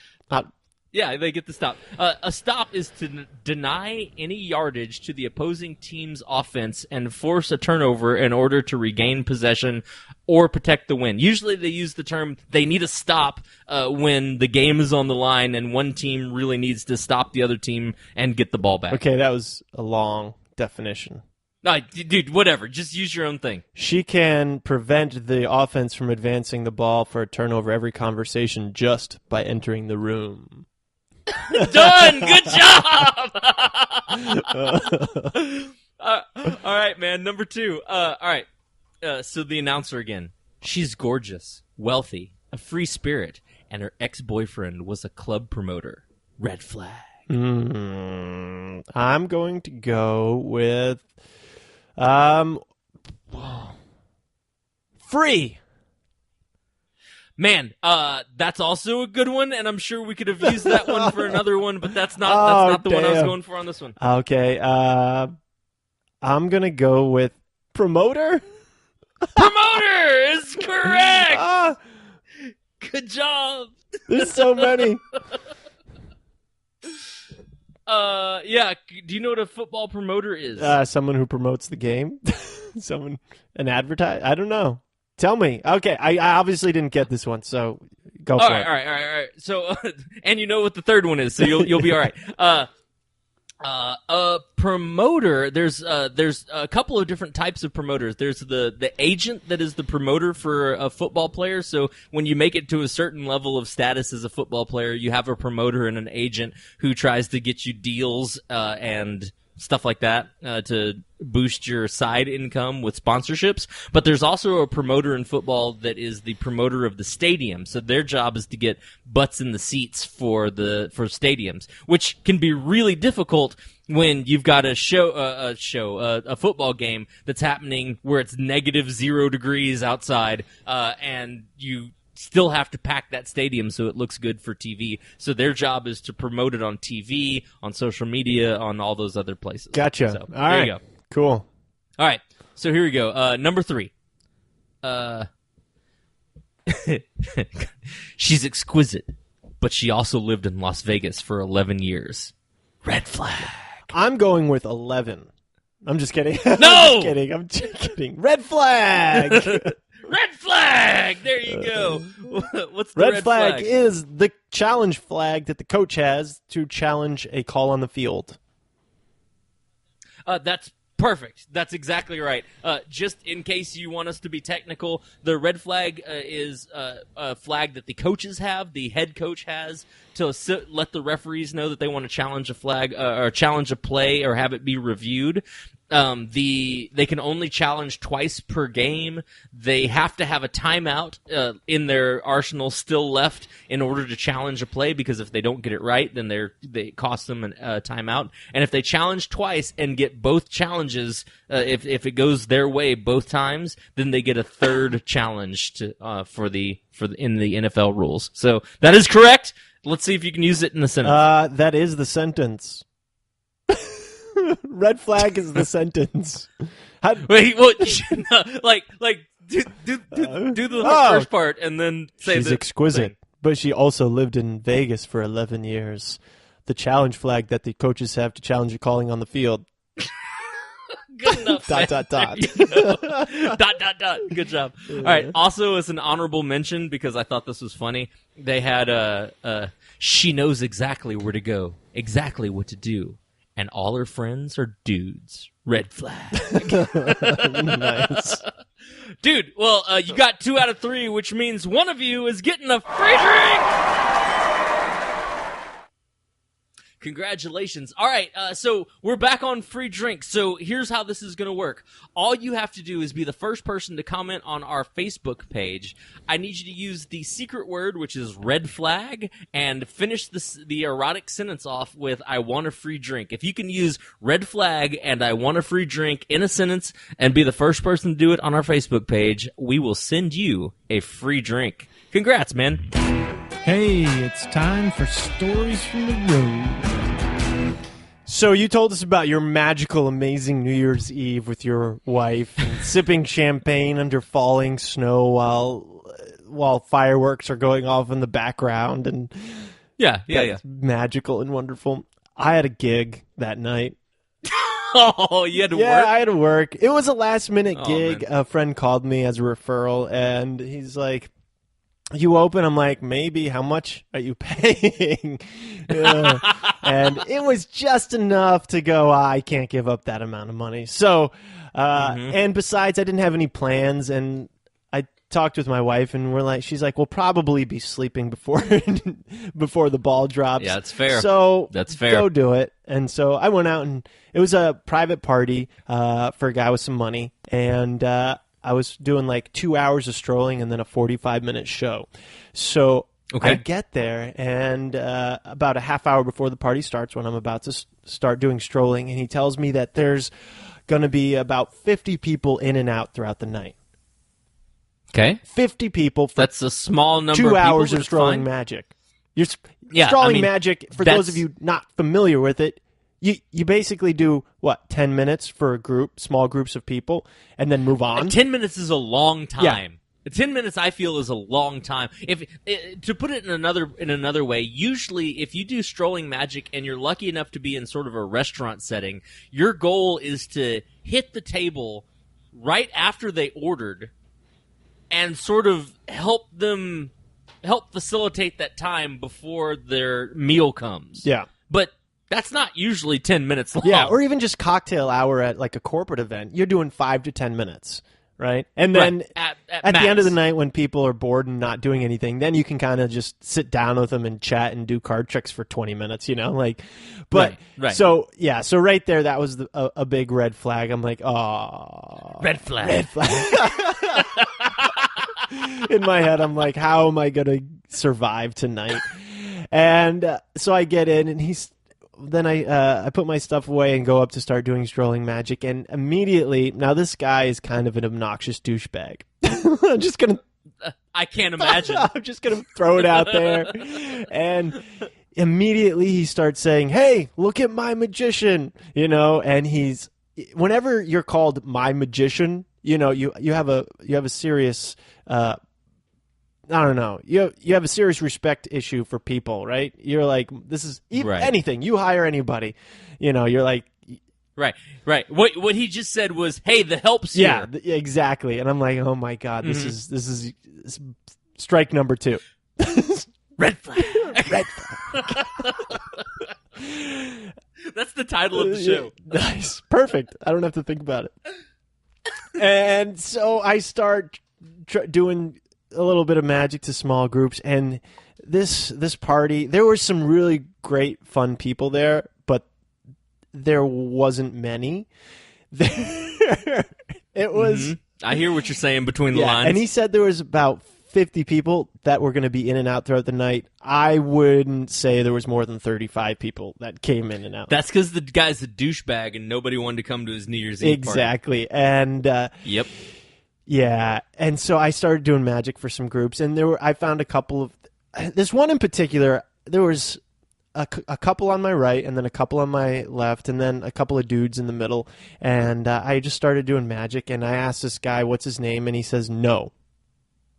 Yeah, they get the stop. A stop is to deny any yardage to the opposing team's offense and force a turnover in order to regain possession or protect the win. Usually they use the term they need a stop when the game is on the line and one team really needs to stop the other team and get the ball back. Okay, that was a long definition. No, dude, whatever. Just use your own thing. She can prevent the offense from advancing the ball for a turnover every conversation just by entering the room. Done! Good job! All right, man. Number 2. All right. So the announcer again. She's gorgeous, wealthy, a free spirit, and her ex-boyfriend was a club promoter. Red flag. I'm going to go with free. Man, that's also a good one, and I'm sure we could have used that one for another one, but that's not the one I was going for on this one. Okay, I'm gonna go with promoter. Promoter is correct. Good job. There's so many. Yeah. Do you know what a football promoter is? Someone who promotes the game. An advertise. I don't know. Tell me. Okay, I obviously didn't get this one, so go for it. All right. So, and you know what the third one is, so you'll be all right. A promoter. There's a couple of different types of promoters. There's the agent that is the promoter for a football player. So when you make it to a certain level of status as a football player, you have a promoter and an agent who tries to get you deals and stuff like that to boost your side income with sponsorships. But there's also a promoter in football that is the promoter of the stadium. So their job is to get butts in the seats for stadiums, which can be really difficult when you've got a football game that's happening where it's -0 degrees outside, and you still have to pack that stadium so it looks good for TV. So their job is to promote it on TV, on social media, on all those other places. Gotcha. So, all there right. you go. Cool. All right. So here we go. Number 3. She's exquisite, but she also lived in Las Vegas for 11 years. Red flag. I'm going with 11. I'm just kidding. No! I'm just kidding. Red flag. Red flag! There you go. What's the red flag? Is the challenge flag that the coach has to challenge a call on the field. That's perfect. That's exactly right. Just in case you want us to be technical, the red flag is a flag that the coaches have, the head coach has, to let the referees know that they want to challenge a flag or challenge a play or have it be reviewed. They can only challenge twice per game. They have to have a timeout in their arsenal still left in order to challenge a play, because if they don't get it right, then they cost them a timeout. And if they challenge twice and get both challenges, if it goes their way both times, then they get a third challenge in the NFL rules. So that is correct. Let's see if you can use it in the sentence. That is the sentence. Red flag is the sentence. Wait, what? Do the first part and then say she's exquisite, thing. But she also lived in Vegas for 11 years. The challenge flag that the coaches have to challenge a calling on the field. Good enough. Dot. Dot. Good job. All right. Also, as an honorable mention, because I thought this was funny, they had she knows exactly where to go, exactly what to do. And all her friends are dudes. Red flag. Nice. Dude, well, you got 2 out of 3, which means one of you is getting a free drink! Congratulations. All right, so we're back on free drinks. So here's how this is going to work. All you have to do is be the first person to comment on our Facebook page. I need you to use the secret word, which is red flag, and finish the erotic sentence off with I want a free drink. If you can use red flag and I want a free drink in a sentence and be the first person to do it on our Facebook page, we will send you a free drink. Congrats, man. Hey, it's time for Stories from the Road. So you told us about your magical, amazing New Year's Eve with your wife, and sipping champagne under falling snow while fireworks are going off in the background, and Yeah. magical and wonderful. I had a gig that night. Oh, you had to Yeah, work? I had to work. It was a last-minute Oh, gig. man. A friend called me as a referral, and he's like, "You open?" I'm like, "Maybe. How much are you paying?" And it was just enough to go, I can't give up that amount of money. So, and besides, I didn't have any plans, and I talked with my wife, and she's like, "We'll probably be sleeping before before the ball drops." Yeah, that's fair. So That's fair. Go do it. And so I went out, and it was a private party for a guy with some money, and I was doing like 2 hours of strolling and then a 45-minute show. So Okay. I get there, and about a half hour before the party starts, when I'm about to start doing strolling, and he tells me that there's going to be about 50 people in and out throughout the night. Okay. 50 people for That's a small number 2 of people, hours but of it's strolling fine. magic. You're Yeah, strolling I mean, magic, for those that's- of you not familiar with it, you basically do, 10 minutes for a group, small groups of people, and then move on? 10 minutes is a long time. Yeah. 10 minutes, I feel, is a long time. If to put it in another way, usually if you do strolling magic and you're lucky enough to be in sort of a restaurant setting, your goal is to hit the table right after they ordered and sort of help facilitate that time before their meal comes. Yeah. But that's not usually 10 minutes long. Yeah, or even just cocktail hour at like a corporate event. You're doing 5 to 10 minutes, right? And then Right. At at the end of the max. night, when people are bored and not doing anything, then you can kind of just sit down with them and chat and do card tricks for 20 minutes, But Right. so right there, that was a big red flag. I'm like, oh, Red flag. red flag. In my head, I'm like, how am I gonna survive tonight? And so I get in, and then I put my stuff away and go up to start doing strolling magic, and immediately, now this guy is kind of an obnoxious douchebag. I'm just gonna I can't imagine. I'm just gonna throw it out there, and immediately he starts saying, "Hey, look at my magician," and whenever you're called my magician, you have a serious I don't know. You have a serious respect issue for people, right? You're like, this is Right. anything. You hire anybody, you're like, Right. What he just said was, "Hey, the help's here." yeah, exactly. And I'm like, oh my god, Mm-hmm. this is strike number 2. Red flag. Red That's the title of the show. Nice, perfect. I don't have to think about it. And so I start doing a little bit of magic to small groups, and this party, there were some really great, fun people there, but there wasn't many. It was, I hear what you're saying between the lines. and he said there was about 50 people that were going to be in and out throughout the night. I wouldn't say there was more than 35 people that came in and out. That's because the guy's a douchebag and nobody wanted to come to his New Year's Eve party. Exactly. And Yep. yeah, and so I started doing magic for some groups, and I found a couple of, this one in particular, there was a couple on my right, and then a couple on my left, and then a couple of dudes in the middle, and I just started doing magic, and I asked this guy, what's his name, and he says, no.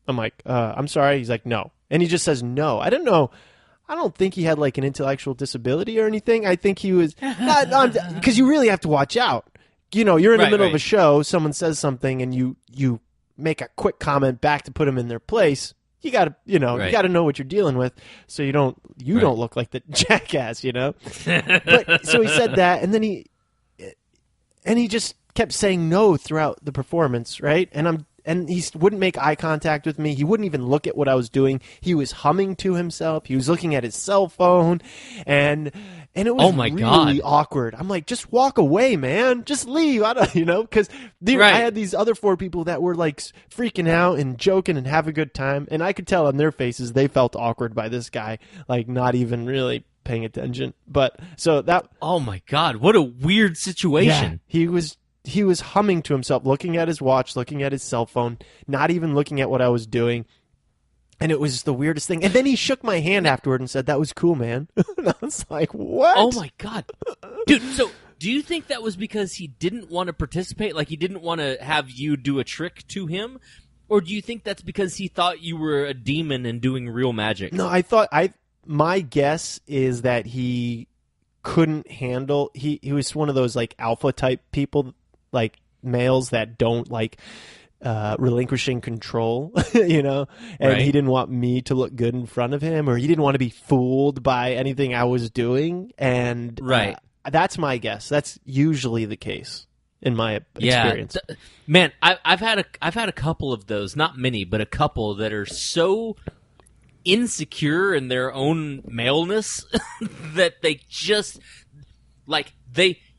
I'm like, I'm sorry. He's like, no. And he just says no. I don't know. I don't think he had like an intellectual disability or anything. I think he was, because you really have to watch out. You're in the middle of a show, someone says something, and you make a quick comment back to put them in their place. You gotta, you gotta know what you're dealing with, so you don't look like the jackass, But so he said that, and then he just kept saying no throughout the performance, right? And he wouldn't make eye contact with me. He wouldn't even look at what I was doing. He was humming to himself. He was looking at his cell phone, and it was really awkward. I'm like, just walk away, man. Just leave. I don't, because I had these other 4 people that were like freaking out and joking and having a good time, and I could tell on their faces they felt awkward by this guy, like not even really paying attention. But so that. Oh my God! What a weird situation. Yeah, he was humming to himself, looking at his watch, looking at his cell phone, not even looking at what I was doing. And it was the weirdest thing. And then he shook my hand afterward and said, "That was cool, man." And I was like, "What?" Oh my God, dude. So do you think that was because he didn't want to participate? Like he didn't want to have you do a trick to him? Or do you think that's because he thought you were a demon and doing real magic? No, my guess is that he couldn't handle, he was one of those like alpha type people, like males that don't like relinquishing control, and Right. he didn't want me to look good in front of him, or he didn't want to be fooled by anything I was doing. And Right. That's my guess. That's usually the case in my experience. Man, I've had a couple of those, not many, but a couple that are so insecure in their own maleness that they just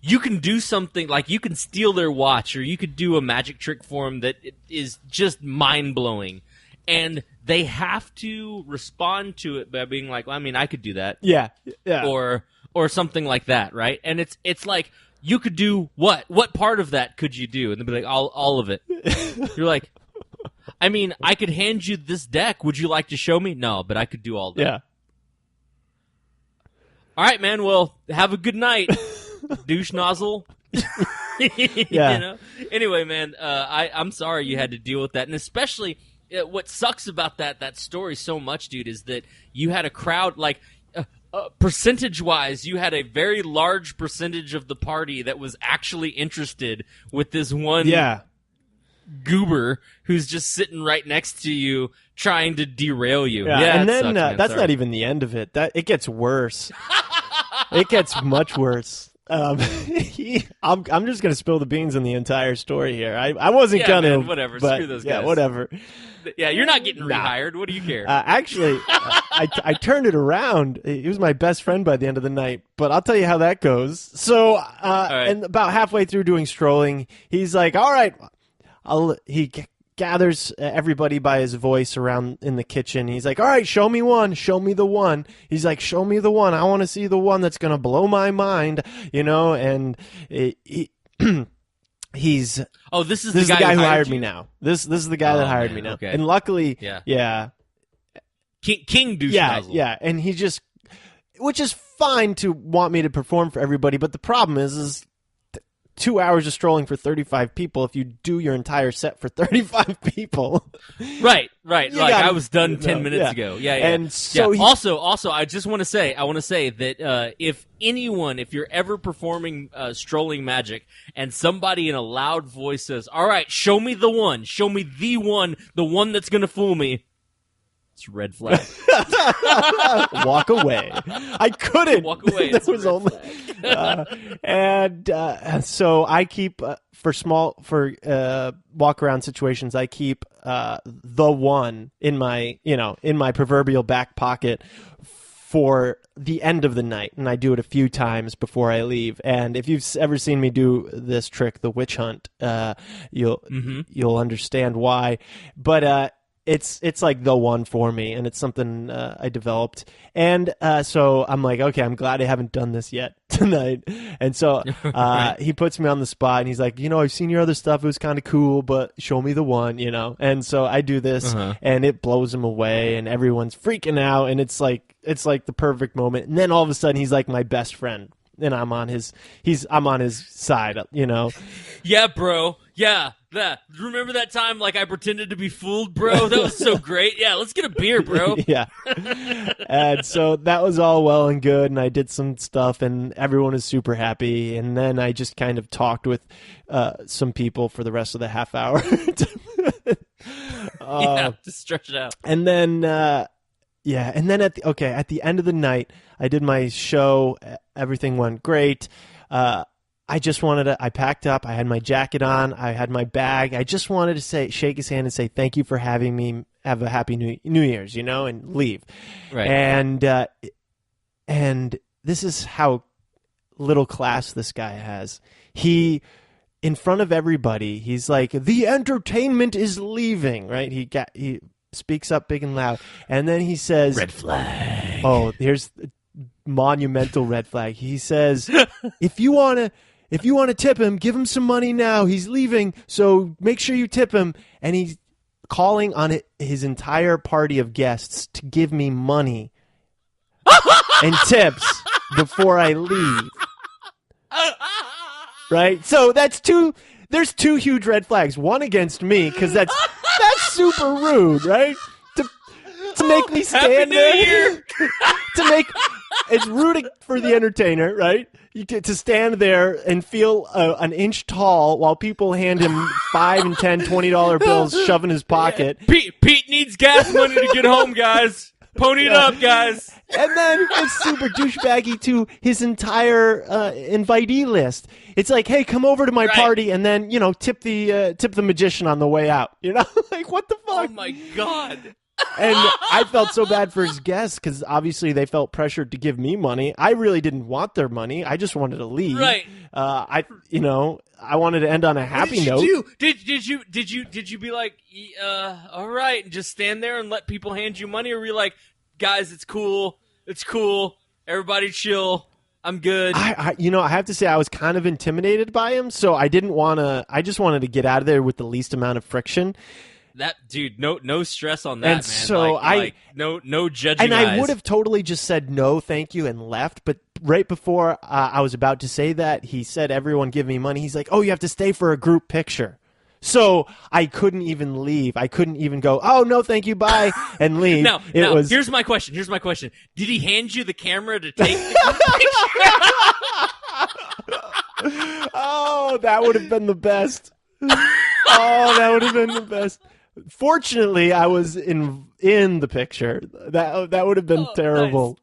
you can do something, like you can steal their watch or you could do a magic trick for them that is just mind-blowing, and they have to respond to it by being like, well, I mean, I could do that. Yeah. Or something like that, right? And it's like, you could do what? What part of that could you do? And they'll be like, all of it. You're like, I mean, I could hand you this deck. Would you like to show me? No, but I could do all that. Yeah. All right, man. Well, have a good night, douche nozzle. Yeah. Anyway, man, I'm sorry you had to deal with that, and especially what sucks about that story so much, dude, is that you had a crowd like. Percentage-wise, you had a very large percentage of the party that was actually interested with this one goober who's just sitting right next to you trying to derail you. Yeah, and it then sucks, man. that's Sorry. not even the end of it. It gets worse. It gets much worse. I'm just going to spill the beans on the entire story here. I wasn't going to. Whatever. But, Screw those guys. Yeah, whatever. Yeah, you're not getting rehired. What do you care? Actually, I turned it around. He was my best friend by the end of the night, but I'll tell you how that goes. So, right. And about halfway through doing strolling, he's like, "All right," he gathers everybody by his voice around in the kitchen. He's like, "All right, show me one. Show me the one." He's like, "Show me the one. I want to see the one that's going to blow my mind," and he's this is the guy who hired you? me now. This is the guy that hired me now. Okay. And luckily, Yeah. King douche nozzle. Yeah, and he just, which is fine to want me to perform for everybody, but the problem is 2 hours of strolling for 35 people. If you do your entire set for 35 people, right. Like gotta, I was done 10 minutes ago. Yeah. And so also, I just want to say, that if you're ever performing strolling magic, and somebody in a loud voice says, "All right, show me the one the one that's gonna fool me," it's a red flag. walk away. I couldn't. Walk away. There was only, so I keep walk around situations. I keep the one in my proverbial back pocket for the end of the night, and I do it a few times before I leave. And if you've ever seen me do this trick, the witch hunt, you'll understand why. But it's like the one for me, and it's something I developed. And so I'm like, okay, I'm glad I haven't done this yet tonight. And so he puts me on the spot, and he's like, I've seen your other stuff. It was kind of cool, but show me the one, And so I do this, and it blows him away, and everyone's freaking out, and it's like the perfect moment. And then all of a sudden, he's like my best friend, and I'm on his side, Yeah, bro. Yeah. Remember that time, I pretended to be fooled, bro? That was so great. Yeah, let's get a beer, bro. Yeah. And so that was all well and good, and I did some stuff, and everyone was super happy. And then I just kind of talked with some people for the rest of the half hour. To stretch it out. And then, and then at the end of the night, I did my show. Everything went great. I packed up. I had my jacket on. I had my bag. I just wanted to shake his hand and say, "Thank you for having me. Have a happy New Year's," and leave. Right. And this is how little class this guy has. He, in front of everybody, he's like, "The entertainment is leaving," right? He speaks up big and loud. And then he says, "Red flag." Oh, here's the monumental red flag. He says, if you want to tip him, give him some money now. He's leaving, so make sure you tip him. And calling on his entire party of guests to give me money and tips before I leave. Right? So there's two huge red flags. One against me, because that's super rude, right? To make me stand there. It's rude for the entertainer, right? To stand there and feel an inch tall while people hand him $5 and $10, $20 bills shoved in his pocket. Yeah. Pete needs gas money to get home, guys. Pony it up, guys. And then it's super douchebaggy to his entire invitee list. It's like, hey, come over to my party and then, tip the magician on the way out. Like, what the fuck? Oh, my God. And I felt so bad for his guests because obviously they felt pressured to give me money. I really didn't want their money. I just wanted to leave. Right. I wanted to end on a happy note. Did you be like, all right, and just stand there and let people hand you money, or were you like, guys, it's cool, everybody chill, I'm good? I have to say I was kind of intimidated by him, so I didn't want to. I just wanted to get out of there with the least amount of friction. That dude, no stress on that, and man. So no judging. And eyes. I would have totally just said no, thank you, and left. But right before I was about to say that, he said, "Everyone, give me money." He's like, "Oh, you have to stay for a group picture." So I couldn't even leave. I couldn't even go, "Oh no, thank you, bye," and leave. Now, here's my question. Did he hand you the camera to take the picture? Oh, that would have been the best. Fortunately, I was in the picture. That would have been terrible.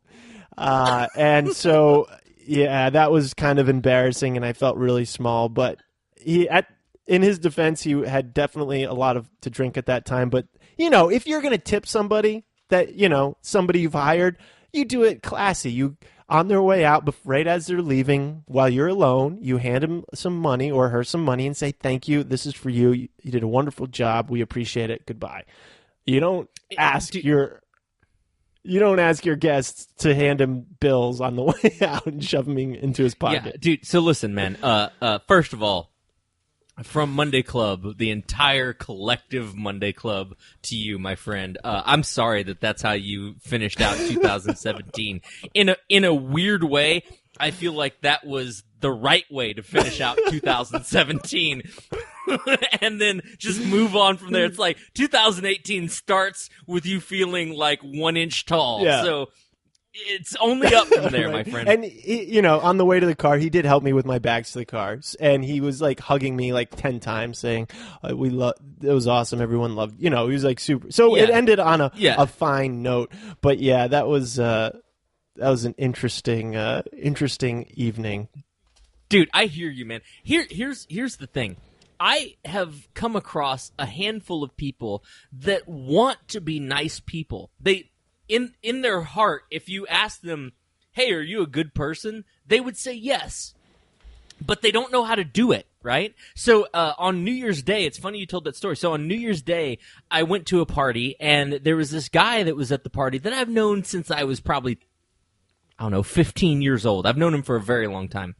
Nice. And so, yeah, that was kind of embarrassing, and I felt really small. But in his defense, he had definitely a lot to drink at that time. But if you're going to tip somebody that somebody you've hired, you do it classy. You on their way out, right as they're leaving, while you're alone, you hand him some money or her some money and say, "Thank you. This is for you. You did a wonderful job. We appreciate it. Goodbye." You don't ask your guests to hand him bills on the way out and shove them into his pocket. Yeah, dude. So listen, man. First of all, from Monday Club, the entire collective Monday Club, to you, my friend. I'm sorry that's how you finished out 2017. In a weird way, I feel like that was the right way to finish out 2017. And then just move on from there. It's like 2018 starts with you feeling like 1 inch tall. Yeah. So it's only up from there, right. My friend. And, on the way to the car, he did help me with my bags to the cars. And he was, like, hugging me, like, 10 times, saying, it was awesome. Everyone loved, he was, like, super. So it ended on a fine note. But, yeah, that was an interesting evening. Dude, I hear you, man. Here's the thing. I have come across a handful of people that want to be nice people. In their heart, if you ask them, "Hey, are you a good person?" they would say yes, but they don't know how to do it, right? So on New Year's Day, it's funny you told that story. So on New Year's Day, I went to a party, and there was this guy that was at the party that I've known since I was probably, 15 years old. I've known him for a very long time.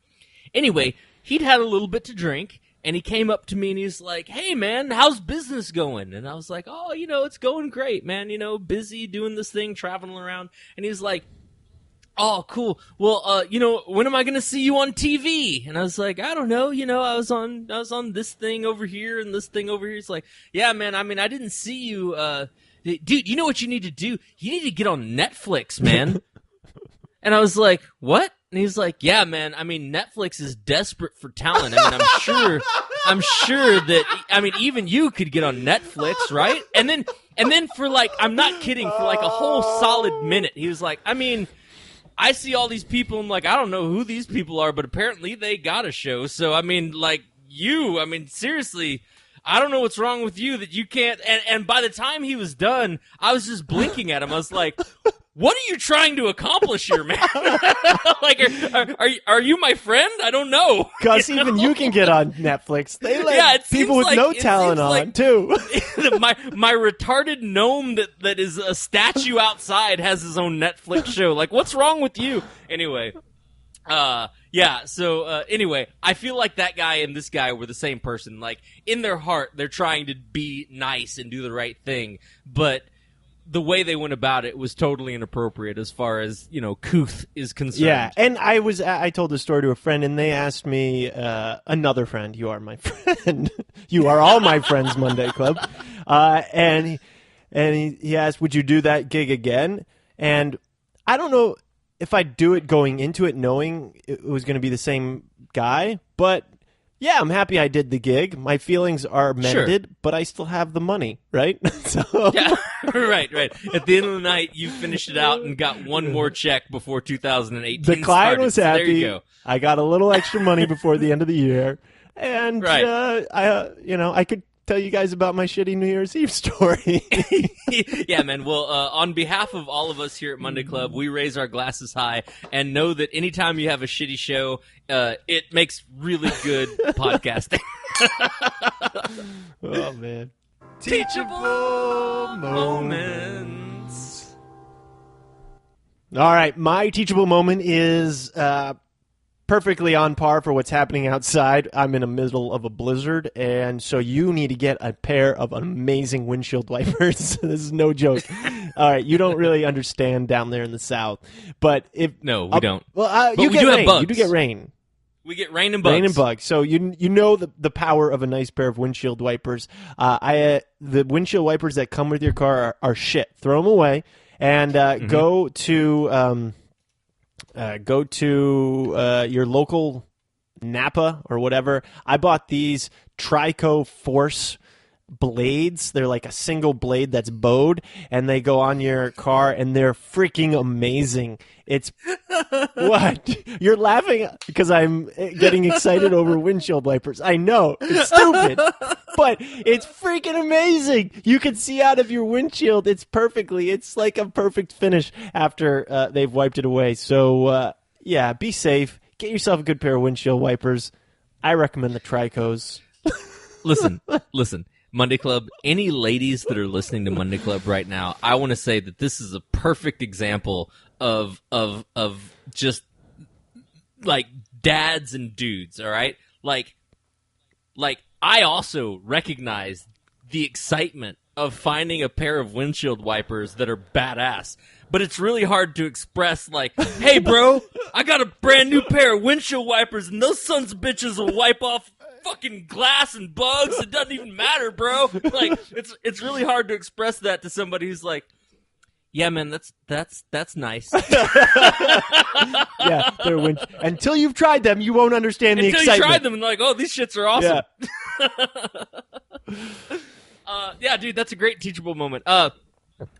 Anyway, he'd had a little bit to drink, and he came up to me and he's like, "Hey, man, how's business going?" And I was like, "Oh, it's going great, man. Busy doing this thing, traveling around." And he's like, "Oh, cool. Well, when am I going to see you on TV?" And I was like, "I don't know. I was on this thing over here and this thing over here." He's like, "Yeah, man. I mean, I didn't see you. Dude, you know what you need to do? You need to get on Netflix, man." And I was like, "What?" And he's like, "Yeah, man. I mean, Netflix is desperate for talent. I mean, I'm sure that, even you could get on Netflix, right?" And then for like, I'm not kidding, for like a whole solid minute, he was like, "I see all these people. I'm like, I don't know who these people are, but apparently they got a show. So, seriously, I don't know what's wrong with you that you can't." And by the time he was done, I was just blinking at him. I was like, "What are you trying to accomplish here, man?" Like, are you my friend? I don't know. Because even you can get on Netflix. They let people with no talent on, too. my retarded gnome that is a statue outside has his own Netflix show. Like, what's wrong with you? Anyway, Yeah. So anyway, I feel like that guy and this guy were the same person. Like in their heart, they're trying to be nice and do the right thing, but the way they went about it was totally inappropriate as far as couth is concerned. Yeah, and I told the story to a friend, and they asked me, another friend, you are my friend, you are all my friends, Monday Club, and he asked, would you do that gig again? And I don't know if I'd do it going into it knowing it was going to be the same guy, but yeah, I'm happy I did the gig. My feelings are mended, Sure. but I still have the money, right? So Yeah, right. At the end of the night, you finished it out and got one more check before 2018 the client started. was So happy. there you go. I got a little extra money before the end of the year, and Right. I could tell you guys about my shitty New Year's Eve story. Yeah, man. Well, on behalf of all of us here at Monday Club, we raise our glasses high and know that anytime you have a shitty show, it makes really good podcasting. Oh man, Teachable moments. All right, my teachable moment is perfectly on par for what's happening outside. I'm in the middle of a blizzard, and so you need to get a pair of amazing windshield wipers. This is no joke. All right, you don't really understand down there in the South, but No, we don't. Well, But you we get do have rain. bugs. You do get rain. We get rain and bugs. Rain and bugs. So you know the power of a nice pair of windshield wipers. The windshield wipers that come with your car are shit. Throw them away and go to your local Napa or whatever. I bought these Trico Force blades. They're like a single blade that's bowed, and they go on your car, and they're freaking amazing. It's what? You're laughing because I'm getting excited over windshield wipers. I know, it's stupid, but it's freaking amazing. You can see out of your windshield. It's like a perfect finish after they've wiped it away. So, yeah, be safe. Get yourself a good pair of windshield wipers. I recommend the Tricos. Listen. Monday Club, any ladies that are listening to Monday Club right now, I want to say that this is a perfect example of just like dads and dudes, all right? Like I also recognize the excitement of finding a pair of windshield wipers that are badass. But it's really hard to express like, hey bro, I got a brand new pair of windshield wipers and those sons of bitches will wipe off fucking glass and bugs. It doesn't even matter, bro. Like it's really hard to express that to somebody who's like, yeah, man, that's nice. Yeah, until you've tried them, you won't understand the excitement. Until you tried them and like, oh, these shits are awesome. Yeah, dude, that's a great teachable moment.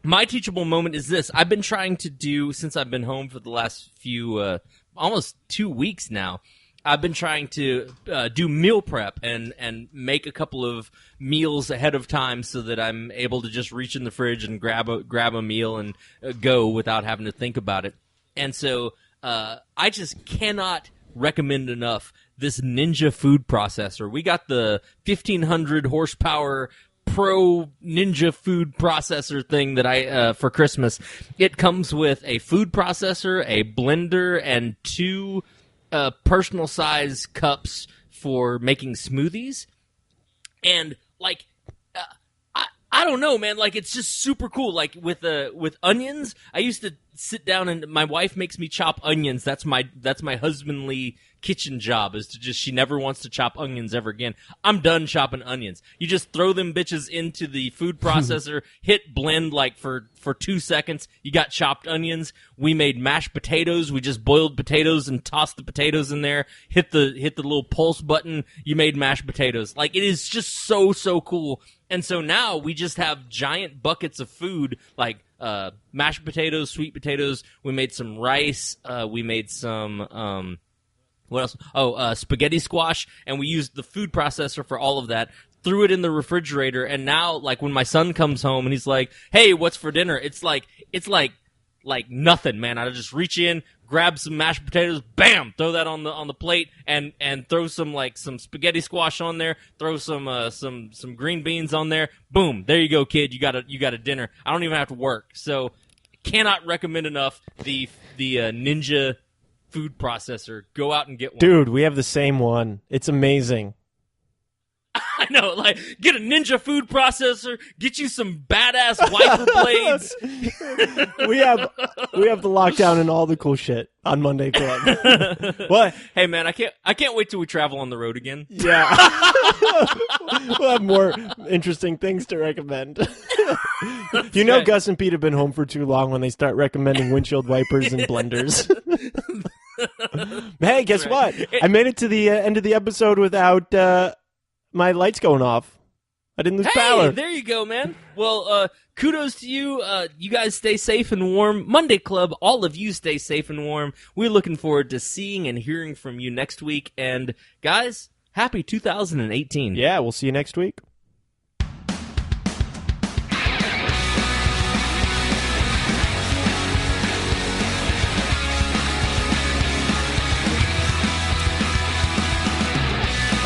My teachable moment is this. I've been trying to do, since I've been home for the last few, almost 2 weeks now, I've been trying to do meal prep and make a couple of meals ahead of time so that I'm able to just reach in the fridge and grab a meal and go without having to think about it. And so I just cannot recommend enough this Ninja food processor. We got the 1,500 horsepower Pro Ninja food processor thing that I for Christmas. It comes with a food processor, a blender, and 2 personal size cups for making smoothies. And like I don't know, man, like it's just super cool. Like with onions, I used to sit down and my wife makes me chop onions. That's my husbandly kitchen job, is to just, she never wants to chop onions ever again. I'm done chopping onions. You just throw them bitches into the food processor, hit blend like for 2 seconds. You got chopped onions. We made mashed potatoes. We just boiled potatoes and tossed the potatoes in there. Hit the little pulse button. You made mashed potatoes. Like, it is just so cool. And so now we just have giant buckets of food, like mashed potatoes, sweet potatoes. We made some rice. We made some what else? Oh, spaghetti squash, and we used the food processor for all of that. Threw it in the refrigerator, and now, like, when my son comes home and he's like, "Hey, what's for dinner?" It's like nothing, man. I just reach in, grab some mashed potatoes, bam, throw that on the plate, and throw some spaghetti squash on there, throw some green beans on there, boom, there you go, kid. You got a dinner. I don't even have to work. So, cannot recommend enough the Ninja food processor. Go out and get one. Dude, we have the same one. It's amazing. I know, like, get a Ninja food processor, get you some badass wiper blades. We have the lockdown and all the cool shit on Monday Club. What? Hey man, I can't wait till we travel on the road again. Yeah. We'll have more interesting things to recommend. You know, right. Gus and Pete have been home for too long when they start recommending windshield wipers and blenders. Hey, guess what? I made it to the end of the episode without my lights going off. I didn't lose power. There you go, man. Well, kudos to you. You guys stay safe and warm. Monday Club, all of you stay safe and warm. We're looking forward to seeing and hearing from you next week. And guys, happy 2018. Yeah, we'll see you next week.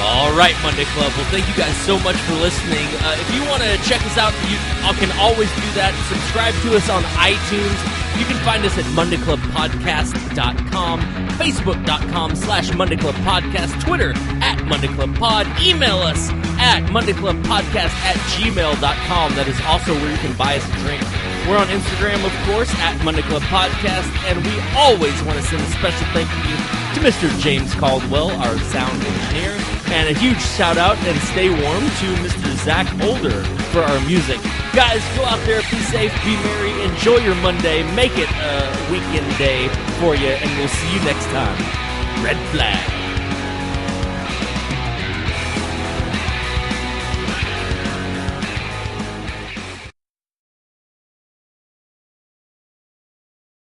All right, Monday Club. Well, thank you guys so much for listening. If you want to check us out, you can always do that. Subscribe to us on iTunes. You can find us at MondayClubPodcast.com, Facebook.com/MondayClubPodcast, Twitter @MondayClubPod. Email us at MondayClubPodcast@gmail.com. That is also where you can buy us a drink. We're on Instagram, of course, at Monday Club Podcast, and we always want to send a special thank you to Mr. James Caldwell, our sound engineer, and a huge shout out and stay warm to Mr. Zach Older for our music. Guys, go out there, be safe, be merry, enjoy your Monday, make it a weekend day for you, and we'll see you next time. Red flag.